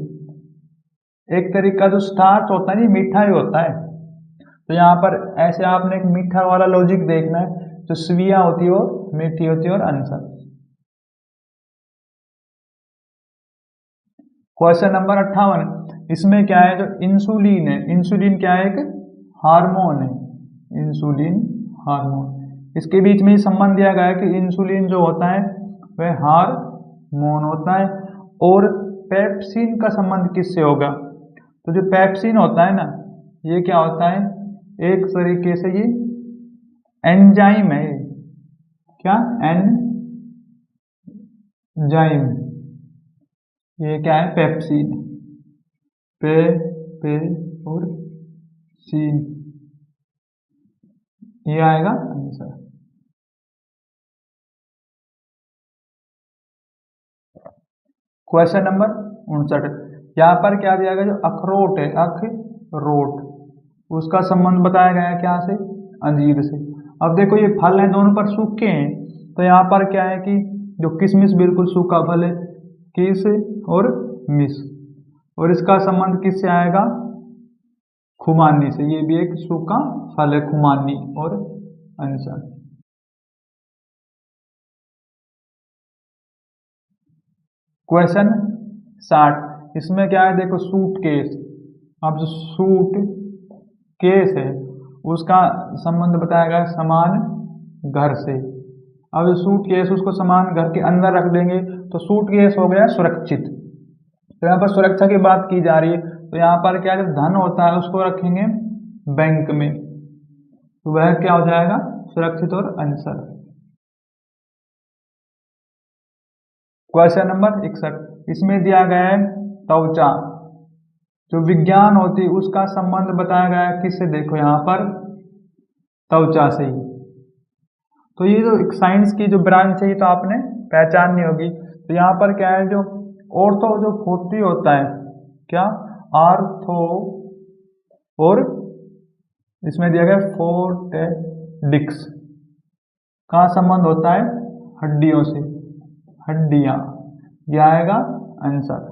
एक तरीका जो स्टार्च होता है ना मीठा ही होता है, तो यहाँ पर ऐसे आपने एक मीठा वाला लॉजिक देखना है, जो स्वीया होती है वो मीठी होती है। और आंसर क्वेश्चन नंबर 58। इसमें क्या है? जो इंसुलिन है, इंसुलिन क्या है? एक हार्मोन है, इंसुलिन हार्मोन। इसके बीच में ही संबंध दिया गया है कि इंसुलिन जो होता है वह हार्मोन होता है। और पेप्सिन का संबंध किससे होगा? तो जो पेप्सिन होता है ना, ये क्या होता है? एक तरीके से ये एंजाइम है। क्या? एंजाइम। ये क्या है? पेप्सिन। पे और सीन, ये आएगा आंसर। Question number 59। यहाँ पर क्या दिया गया? जो अखरोट है, अखरोट, उसका संबंध बताया गया है क्या से? अंजीर से। अब देखो ये फल हैं, दोनों पर सूखे हैं, तो यहाँ पर क्या है कि जो किशमिश बिल्कुल सूखा फल है, किस और मिस, और इसका संबंध किससे आएगा? खुमानी से। ये भी एक सूखा फल है, खुमानी। और आंसर क्वेश्चन 60। इसमें क्या है? देखो सूट केस। अब जो सूट केस है उसका संबंध बताया गया समान घर से। अब जो सूट केस उसको समान घर के अंदर रख देंगे तो सूट केस हो गया सुरक्षित। तो यहाँ पर सुरक्षा की बात की जा रही है, तो यहाँ पर क्या, जब धन होता है उसको रखेंगे बैंक में, तो वह क्या हो जाएगा? सुरक्षित। और आंसर क्वेश्चन नंबर 61। इसमें दिया गया है त्वचा, जो विज्ञान होती है उसका संबंध बताया गया है किससे? देखो यहाँ पर त्वचा से ही। तो ये जो एक साइंस की जो ब्रांच है ये तो आपने पहचाननी होगी। तो यहाँ पर क्या है? जो ऑर्थो जो 40 होता है, क्या? आर्थो। और इसमें दिया गया फोर्टेडिक्स का संबंध होता है हड्डियों से, हड्डियां, यह आएगा आंसर।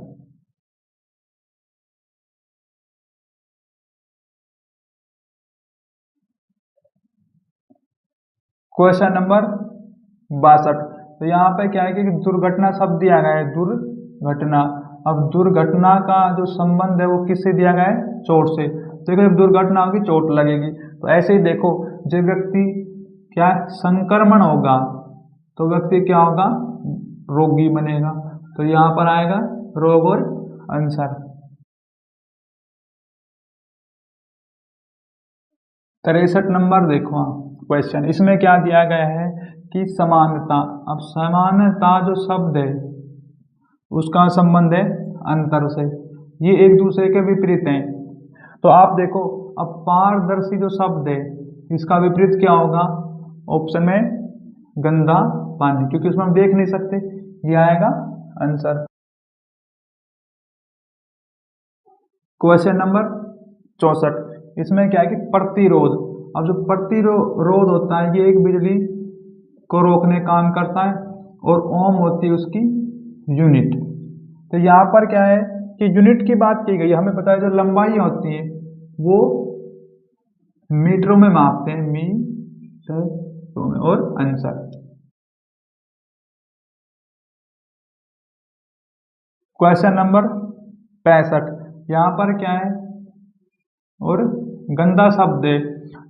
Question number 62। तो यहाँ पे क्या है कि दुर्घटना शब्द दिया गया है, दुर्घटना। अब दुर्घटना का जो संबंध है वो किससे दिया गया है? चोट से। देखो जब दुर्घटना होगी चोट लगेगी, तो ऐसे ही देखो जब व्यक्ति क्या संक्रमण होगा तो व्यक्ति क्या होगा? रोगी बनेगा। तो यहाँ पर आएगा रोग। और आंसर 63 नंबर देखो क्वेश्चन। इसमें क्या दिया गया है कि समानता। अब समानता जो शब्द है उसका संबंध है अंतर से, ये एक दूसरे के विपरीत हैं। तो आप देखो अब पारदर्शी जो शब्द है इसका विपरीत क्या होगा? ऑप्शन में गंदा पानी, क्योंकि उसमें हम देख नहीं सकते, ये आएगा आंसर। Question number 64। इसमें क्या है कि प्रतिरोध। अब जो प्रतिरोध होता है ये एक बिजली को रोकने काम करता है, और ओम होती है उसकी यूनिट। तो यहाँ पर क्या है कि यूनिट की बात की गई, हमें पता है जो लंबाई होती है वो मीटरों में मापते हैं, मीटरों में। और आंसर क्वेश्चन नंबर 65। यहाँ पर क्या है? और गंदा शब्द है,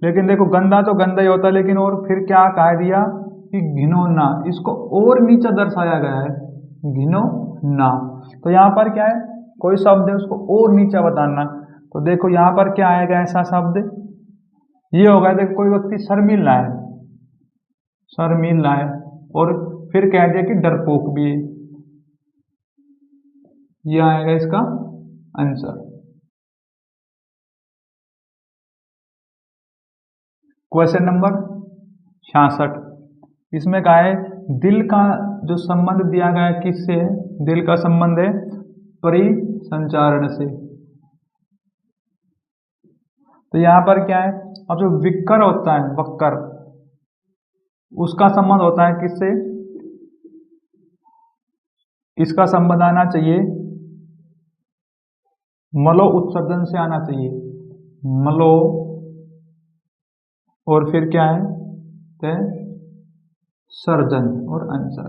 लेकिन देखो गंदा तो गंदा ही होता है, लेकिन और फिर क्या कह दिया कि घिनौना, इसको और नीचा दर्शाया गया है, घिनौना। तो यहाँ पर क्या है? कोई शब्द है उसको और नीचा बताना, तो देखो यहाँ पर क्या आएगा ऐसा शब्द? ये होगा, देखो कोई व्यक्ति शर्मिला है, शर्मिला है, और फिर कह दिया कि डरपोक भी है, ये आएगा इसका आंसर। Question number 66। इसमें क्या है, दिल का जो संबंध दिया गया है किससे है, दिल का संबंध है परिसंचारण से। तो यहाँ पर क्या है, अब जो विक्कर होता है, वक्कर, उसका संबंध होता है किससे, इसका संबंध आना चाहिए मलो उत्सर्जन से आना चाहिए, मलो, और फिर क्या है, ते सर्जन और आंसर।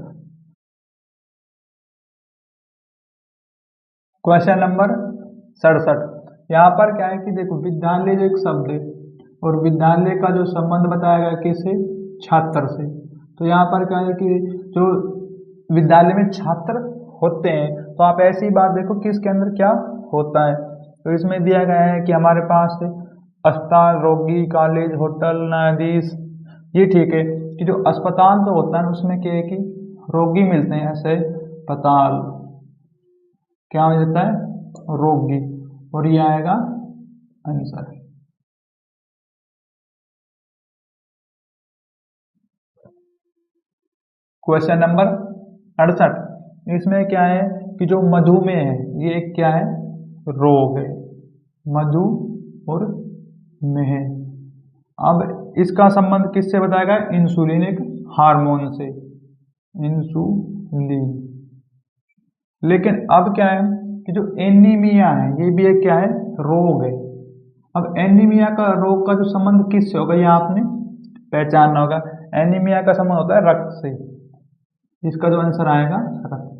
Question number 67। यहाँ पर क्या है कि देखो, विद्यालय जो एक शब्द है और विद्यालय का जो संबंध बताया गया किससे, छात्र से। तो यहाँ पर क्या है कि जो विद्यालय में छात्र होते हैं, तो आप ऐसी बात देखो कि इसके अंदर क्या होता है। तो इसमें दिया गया है कि हमारे पास अस्पताल, रोगी, कॉलेज, होटल, न्यायाधीश, ये ठीक है कि जो अस्पताल तो होता है उसमें क्या है कि रोगी मिलते हैं, ऐसे अस्पताल क्या हो जाता है, रोगी, और ये आएगा आंसर। Question number 68। इसमें क्या है कि जो मधुमेह है, ये एक क्या है, रोग है, मधु और मेह। अब इसका संबंध किससे बताया गया, इंसुलिन एक हार्मोन से, इंसुलिन। लेकिन अब क्या है कि जो एनीमिया है, ये भी एक क्या है, रोग है। अब एनीमिया का रोग का जो संबंध किससे होगा, ये आपने पहचानना होगा। एनीमिया का संबंध होता है रक्त से, इसका जो आंसर आएगा रक्त।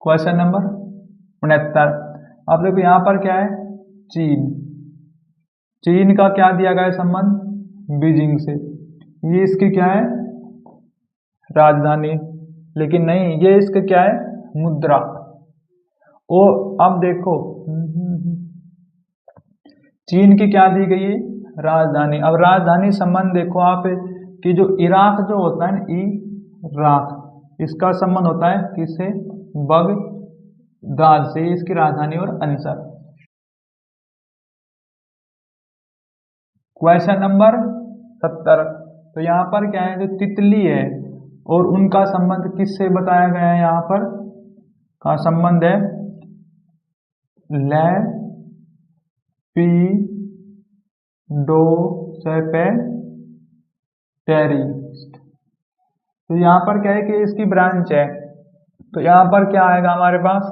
Question number 69। अब देखो यहाँ पर क्या है, चीन, चीन का क्या दिया गया है संबंध, बीजिंग से। ये इसकी क्या है, राजधानी, लेकिन नहीं, ये इसका क्या है, मुद्रा। ओ अब देखो, चीन की क्या दी गई है, राजधानी। अब राजधानी संबंध देखो आप कि जो इराक जो होता है ना, इराक, इसका संबंध होता है किससे, बगदाद से, इसकी राजधानी और आंसर। Question number 70। तो यहाँ पर क्या है, जो तितली है और उनका संबंध किससे बताया गया है, यहाँ पर का संबंध है लेपिडोसेपेटेरिस्ट। तो यहाँ पर क्या है कि इसकी ब्रांच है। तो यहाँ पर क्या आएगा हमारे पास,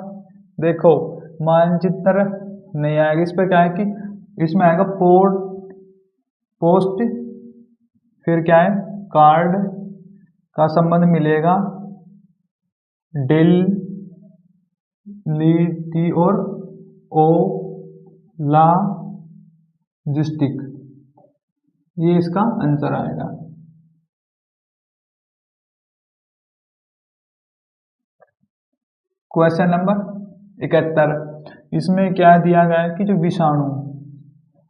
देखो मानचित्र नहीं आएगा, इस पर क्या है कि इसमें आएगा पोस्ट, फिर क्या है, कार्ड का संबंध मिलेगा, डिल, लीटी और ओ ला जिस्टिक, ये इसका आंसर आएगा। Question number 71। इसमें क्या दिया गया है कि जो विषाणु,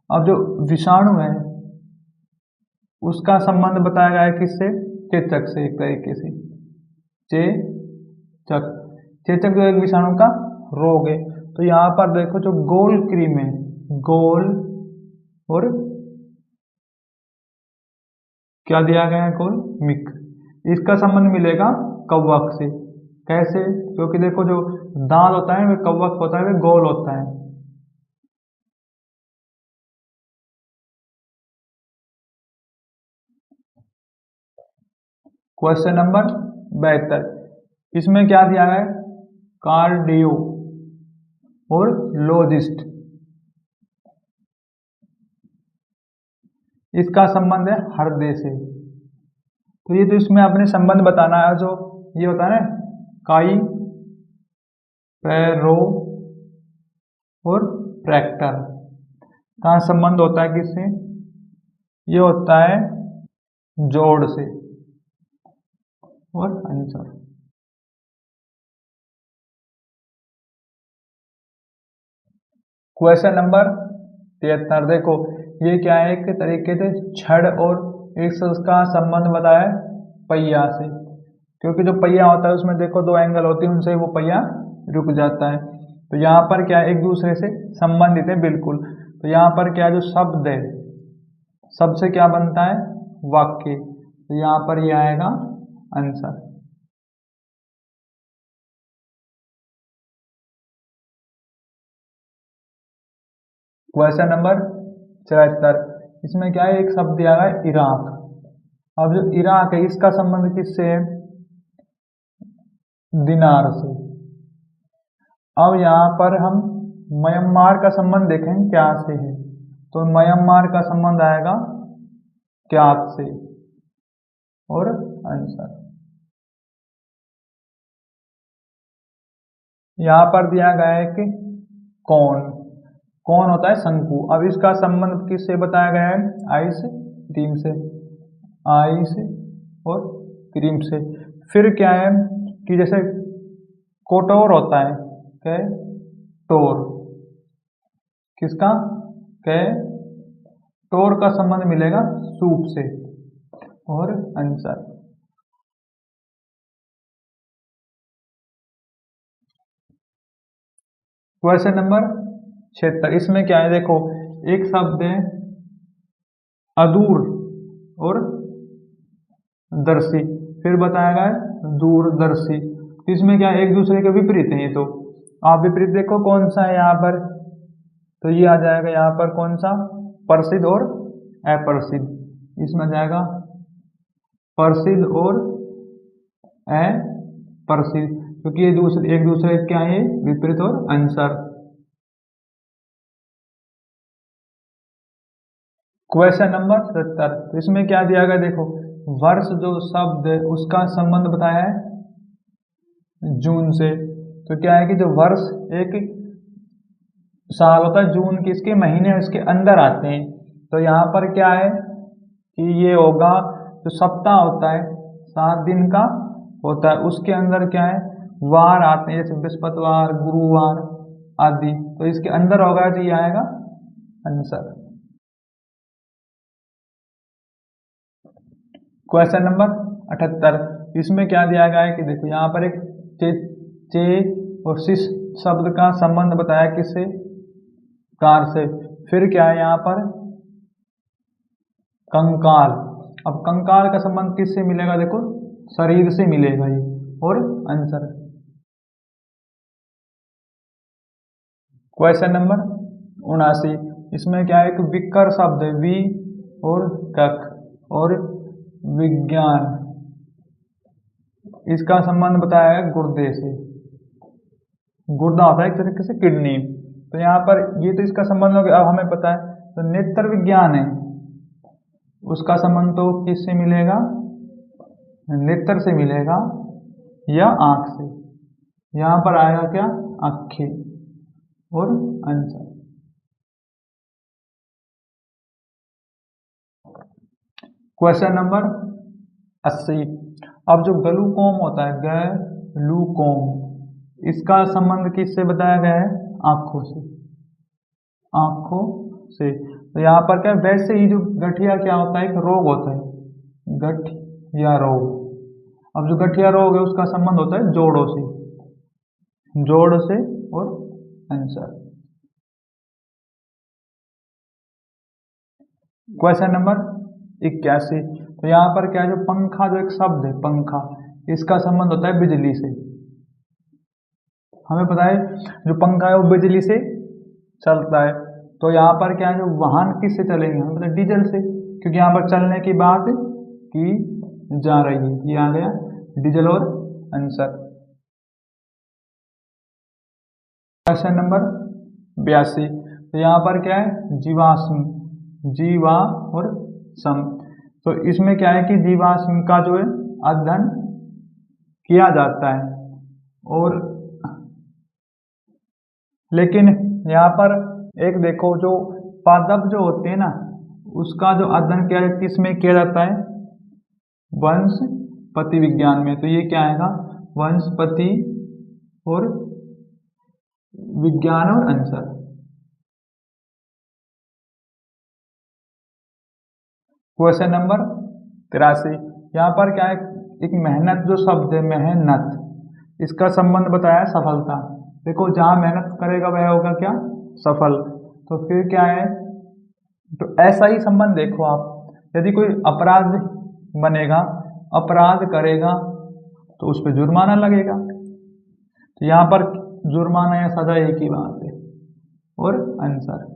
अब जो विषाणु है उसका संबंध बताया गया है किससे, चेचक से, एक तरीके से चेचक। चेचक जो एक विषाणु का रोग है। तो यहाँ पर देखो जो गोल क्रीम है, गोल, और क्या दिया गया है, गोल मिक, इसका संबंध मिलेगा कवक से। कैसे, क्योंकि देखो जो दांत होता है वह कवक होता है, वह गोल होता है। Question number 72। इसमें क्या दिया है, कार्डियो और लॉजिस्ट, इसका संबंध है हृदय से। तो ये तो इसमें अपने संबंध बताना है, जो ये होता है ना, काई, पैरो और ट्रैक्टर का संबंध होता है किससे, ये होता है जोड़ से और आंसर। Question number 73। देखो ये क्या है, एक तरीके से छड़ और एक से उसका संबंध बताया पहिया से, क्योंकि जो पहिया होता है उसमें देखो दो एंगल होते हैं, उनसे वो पहिया रुक जाता है। तो यहाँ पर क्या है, एक दूसरे से संबंधित है बिल्कुल। तो यहाँ पर क्या है, जो शब्द है, शब्द से क्या बनता है, वाक्य। तो यहाँ पर ये आएगा आंसर। क्वेश्चन नंबर 74, इसमें क्या है, एक शब्द दिया है इराक। अब जो इराक है इसका संबंध किससे है, दिनार से। अब यहाँ पर हम म्यांमार का संबंध देखें क्या से है, तो म्यांमार का संबंध आएगा क्या से, और आंसर। यहाँ पर दिया गया है कि कौन होता है शंकु। अब इसका संबंध किससे बताया गया है, आइस क्रीम से, आइस और क्रीम से। फिर क्या है कि जैसे कोटोर होता है, क्या टोर, किसका, क्या टोर का संबंध मिलेगा सूप से, और आंसर। क्वेश्चन नंबर 76, इसमें क्या है, देखो एक शब्द है अदूर और दर्शी, फिर बताया गया है दूरदर्शी। इसमें क्या है, एक दूसरे के विपरीत है ये। तो आप विपरीत देखो कौन सा है यहाँ पर, तो ये आ जाएगा यहाँ पर कौन सा, प्रसिद्ध और अप्रसिद्ध। इसमें जाएगा प्रसिद्ध और अप्रसिद्ध, क्योंकि ये एक दूसरे क्या है, विपरीत, और आंसर। क्वेश्चन नंबर 77, तो इसमें क्या दिया गया, देखो वर्ष जो शब्द है उसका संबंध बताया है जून से। तो क्या है कि जो वर्ष एक साल होता है, जून किसके महीने इसके अंदर आते हैं। तो यहाँ पर क्या है कि ये होगा, जो सप्ताह होता है 7 दिन का होता है, उसके अंदर क्या है, वार आते हैं, जैसे बृहस्पतिवार, गुरुवार आदि। तो इसके अंदर होगा, तो ये आएगा आंसर। क्वेश्चन नंबर 78, इसमें क्या दिया गया है कि देखो यहाँ पर एक चे और शिश शब्द का संबंध बताया किससे, कार से। फिर क्या है यहाँ पर कंकाल। अब कंकाल का संबंध किससे मिलेगा, देखो शरीर से मिलेगा ये, और आंसर। क्वेश्चन नंबर 79, इसमें क्या है, एक विकर शब्द है, वी और कख, और विज्ञान, इसका संबंध बताया है गुर्दे से। गुर्दा होता है एक तरीके से किडनी। तो यहाँ पर ये तो इसका संबंध हो गया। अब हमें पता है तो नेत्र विज्ञान है, उसका संबंध तो किससे मिलेगा, नेत्र से मिलेगा या आंख से। यहाँ पर आएगा क्या, आंखें, और आंसर। क्वेश्चन नंबर 80, अब जो ग्लूकोम होता है, ग्लूकोम, इसका संबंध किससे बताया गया है, आंखों से, आंखों से। तो यहाँ पर क्या, वैसे ही जो गठिया क्या होता है, एक रोग होता है, गठिया रोग। अब जो गठिया रोग है उसका संबंध होता है जोड़ों से, जोड़ से, और आंसर। क्वेश्चन नंबर 81, तो यहाँ पर क्या है, जो पंखा, जो एक शब्द है पंखा, इसका संबंध होता है बिजली से। हमें पता है जो पंखा है वो बिजली से चलता है। तो यहाँ पर क्या है, जो वाहन किससे चलेंगे, हमें पता है डीजल से, क्योंकि यहाँ पर चलने की बात की जा रही है। ये आ गया डीजल, और आंसर। क्वेश्चन नंबर 82, तो यहाँ पर क्या है, जीवाश्म, जीवा और सम। तो इसमें क्या है कि जीवाश्म का जो है अध्ययन किया जाता है, और लेकिन यहाँ पर एक देखो, जो पादप जो होते हैं ना, उसका जो अध्ययन किया किसमें किया जाता है, वनस्पति विज्ञान में। तो ये क्या आएगा, वनस्पति और विज्ञान, और आंसर। क्वेश्चन नंबर 83, यहाँ पर क्या है, एक मेहनत जो शब्द है, मेहनत, इसका संबंध बताया सफलता। देखो जहाँ मेहनत करेगा वह होगा क्या, सफल। तो फिर क्या है, तो ऐसा ही संबंध देखो आप, यदि कोई अपराध बनेगा, अपराध करेगा तो उस पर जुर्माना लगेगा। तो यहाँ पर जुर्माना या सजा एक ही बात है। और आंसर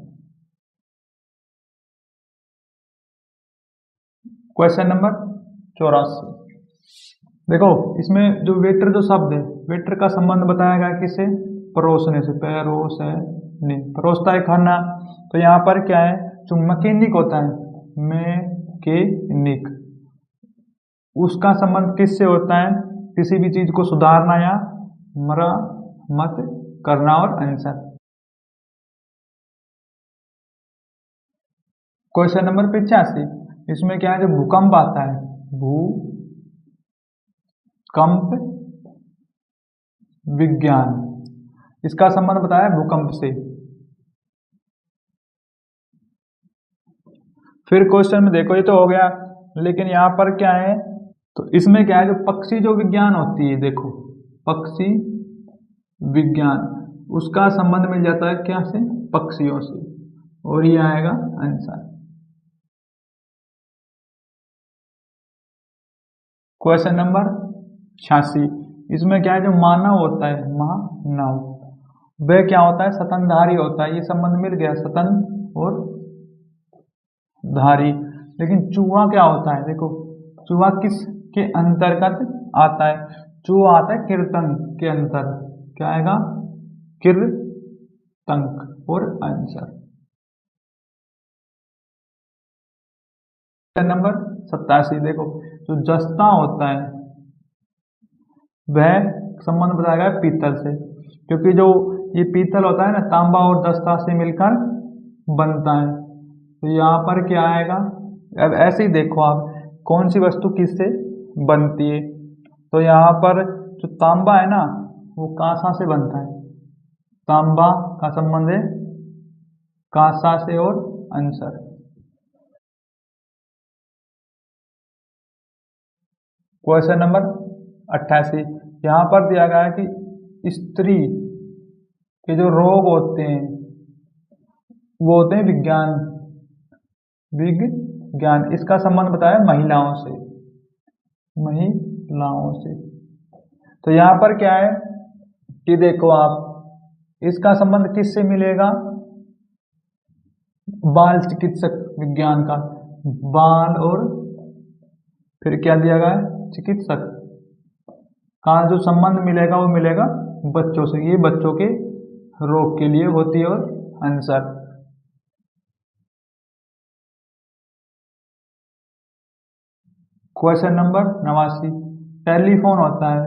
क्वेश्चन नंबर 84। देखो इसमें जो वेटर जो शब्द है, वेटर का संबंध बताया गया किससे? परोसने से, परोसने, परोसता है खाना। तो यहाँ पर क्या है, जो मैकेनिक होता है, मैकेनिक, उसका संबंध किससे होता है? किसी भी चीज को सुधारना या मरम्मत करना। और आंसर क्वेश्चन नंबर 85। इसमें क्या है, जो भूकंप आता है, भूकंप विज्ञान, इसका संबंध बताया भूकंप से। फिर क्वेश्चन में देखो, ये तो हो गया, लेकिन यहाँ पर क्या है, तो इसमें क्या है, जो पक्षी जो विज्ञान होती है, देखो पक्षी विज्ञान, उसका संबंध मिल जाता है क्या से? पक्षियों से। और ये आएगा आंसर। Question number 86। इसमें क्या है, जो मानव होता है, मानव, वह क्या होता है? स्तनधारी होता है। ये संबंध मिल गया, स्तन और धारी। लेकिन चूहा क्या होता है? देखो चूहा किस के अंतर्गत आता है? चूहा आता है कीर्तंक के अंतर, क्या आएगा? कीर्तंक। और आंसर नंबर 87। देखो जो जस्ता होता है, वह संबंध बताया गया पीतल से, क्योंकि जो ये पीतल होता है ना, तांबा और जस्ता से मिलकर बनता है। तो यहाँ पर क्या आएगा? अब ऐसे ही देखो आप, कौन सी वस्तु किससे बनती है। तो यहाँ पर जो तांबा है ना, वो कांसा से बनता है, तांबा का संबंध है कांसा से। और आंसर क्वेश्चन नंबर 88। यहाँ पर दिया गया है कि स्त्री के जो रोग होते हैं वो होते हैं विज्ञान, विज्ञान, इसका संबंध बताया महिलाओं से, महिलाओं से। तो यहाँ पर क्या है कि देखो आप, इसका संबंध किससे मिलेगा? बाल चिकित्सक विज्ञान का, बाल और फिर क्या दिया गया है? चिकित्सक का जो संबंध मिलेगा वो मिलेगा बच्चों से। ये बच्चों के रोग के लिए होती है। और आंसर क्वेश्चन नंबर 89। टेलीफोन होता है,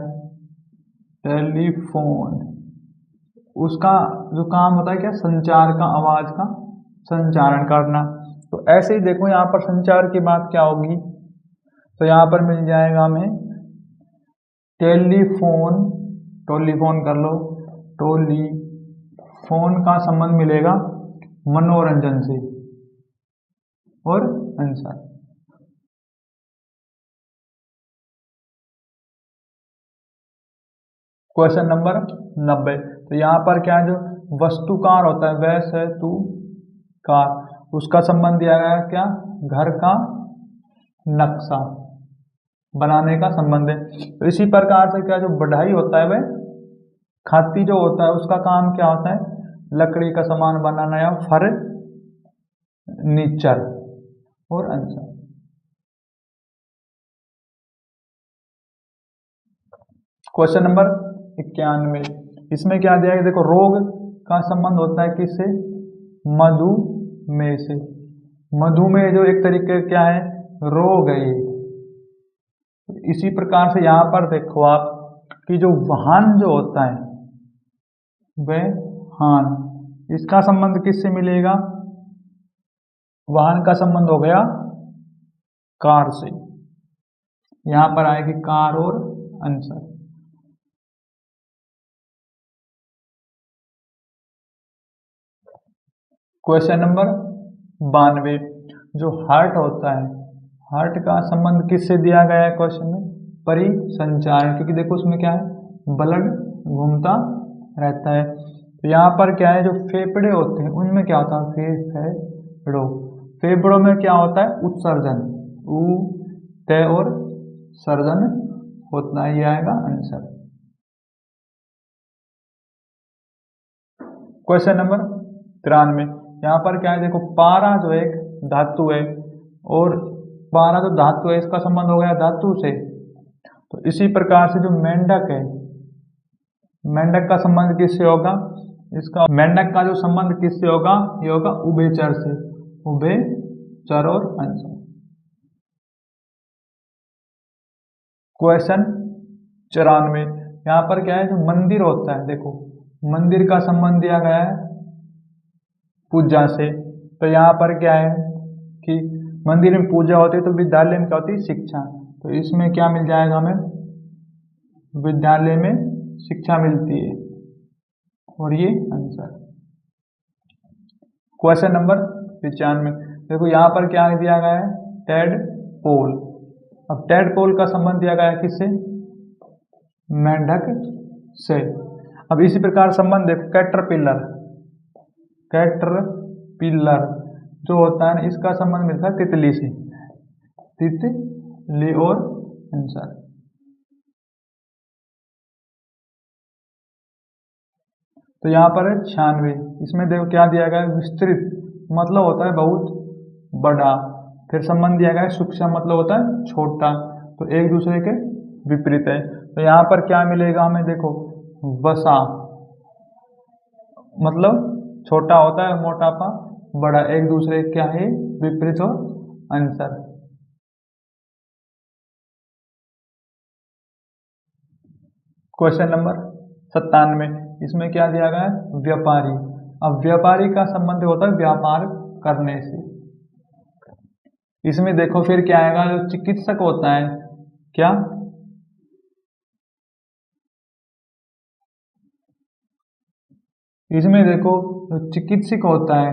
टेलीफोन, उसका जो काम होता है क्या? संचार का, आवाज का संचारण करना। तो ऐसे ही देखो यहाँ पर संचार की बात क्या होगी, तो यहाँ पर मिल जाएगा हमें टेलीफोन, टेलीफोन कर लो, टेलीफोन का संबंध मिलेगा मनोरंजन से। और आंसर क्वेश्चन नंबर 90। तो यहाँ पर क्या है, जो वस्तुकार होता है, वस्तुकार, उसका संबंध दिया गया है क्या? घर का नक्शा बनाने का संबंध है। तो इसी प्रकार से क्या, जो बढ़ाई होता है, वह खाती जो होता है, उसका काम क्या होता है? लकड़ी का सामान बनाना या फर्नीचर। और आंसर क्वेश्चन नंबर 91। इसमें क्या दिया है? देखो रोग का संबंध होता है किससे? मधुमेह से। मधुमेह जो एक तरीके का क्या है? रोग है ये। इसी प्रकार से यहाँ पर देखो आप कि जो वाहन जो होता है, वह हान, इसका संबंध किससे मिलेगा? वाहन का संबंध हो गया कार से। यहाँ पर आएगी कार। और आंसर क्वेश्चन नंबर 92। जो हार्ट होता है, हार्ट का संबंध किससे दिया गया है क्वेश्चन में? परिसंचार, क्योंकि देखो उसमें क्या है? ब्लड घूमता रहता है। तो यहाँ पर क्या है, जो फेफड़े होते हैं उनमें क्या होता है? फेफड़ों, फेफड़ों में क्या होता है, उत्सर्जन, उ तय और सर्जन होता है, ये आएगा आंसर। क्वेश्चन नंबर 93, यहाँ पर क्या है, देखो पारा जो एक धातु है और पारा जो धातु है इसका संबंध हो गया धातु से, तो इसी प्रकार से जो मेंढक है, मेंढक का संबंध किससे होगा, इसका मेंढक का जो संबंध किससे होगा, ये होगा उभयचर से, उभयचर और आंसर। क्वेश्चन 94, यहाँ पर क्या है, जो मंदिर होता है, देखो मंदिर का संबंध दिया गया है पूजा से, तो यहाँ पर क्या है कि मंदिर में पूजा होती है तो विद्यालय में क्या होती है, शिक्षा, तो इसमें क्या मिल जाएगा हमें, विद्यालय में शिक्षा मिलती है और ये आंसर। क्वेश्चन नंबर 95, देखो यहाँ पर क्या दिया गया है, टेड पोल। अब टेड पोल का संबंध दिया गया है किससे, मेंढक से। अब इसी प्रकार संबंध देखो कैटरपिलर, कैटरपिलर जो होता है इसका संबंध मिलता है तितली से, तितली और आंसर। तो यहाँ पर है 96, इसमें देखो क्या दिया गया है, विस्तृत मतलब होता है बहुत बड़ा, फिर संबंध दिया गया है सूक्ष्म मतलब होता है छोटा, तो एक दूसरे के विपरीत है। तो यहाँ पर क्या मिलेगा हमें, देखो वसा मतलब छोटा होता है, मोटापा बड़ा, एक दूसरे क्या है विपरीत और आंसर। क्वेश्चन नंबर 97, इसमें क्या दिया गया है, व्यापारी। अब व्यापारी का संबंध होता है व्यापार करने से। इसमें देखो फिर क्या आएगा, जो चिकित्सक होता है, क्या इसमें देखो जो चिकित्सक होता है,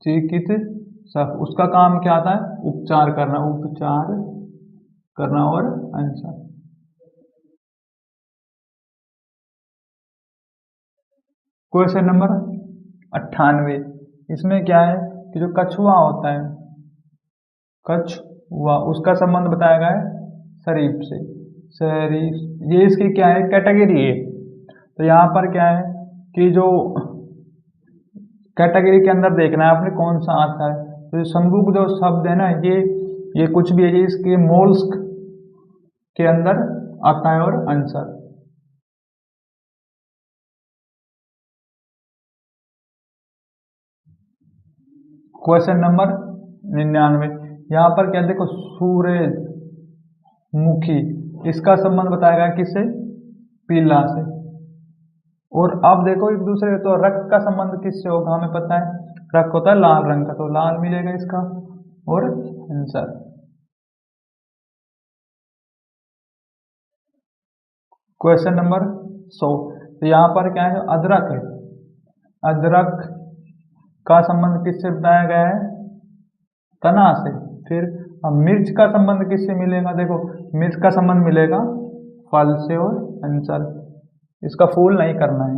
चिकित्सक, उसका काम क्या आता है, उपचार करना, उपचार करना और आंसर। क्वेश्चन नंबर 98, इसमें क्या है कि जो कछुआ होता है, कछुआ, उसका संबंध बताया गया है शरीफ से, शरीफ, ये इसकी क्या है कैटेगरी है। तो यहाँ पर क्या है कि जो कैटेगरी के अंदर देखना है आपने कौन सा आता है, तो शंभुक जो शब्द है ना, ये कुछ भी है, ये इसके मोल्स्क के अंदर आता है और आंसर। क्वेश्चन नंबर 99, यहाँ पर क्या देखो सूरजमुखी, इसका संबंध बताया गया किससे, पीला से। और अब देखो एक दूसरे, तो रक्त का संबंध किससे होगा, हमें पता है रक्त होता है लाल रंग का, तो लाल मिलेगा इसका और आंसर। क्वेश्चन नंबर 100, तो यहाँ पर क्या है, अदरक है, अदरक का संबंध किससे बताया गया है, तना से। फिर अब मिर्च का संबंध किससे मिलेगा, देखो मिर्च का संबंध मिलेगा फल से और आंसर, इसका फूल नहीं करना है।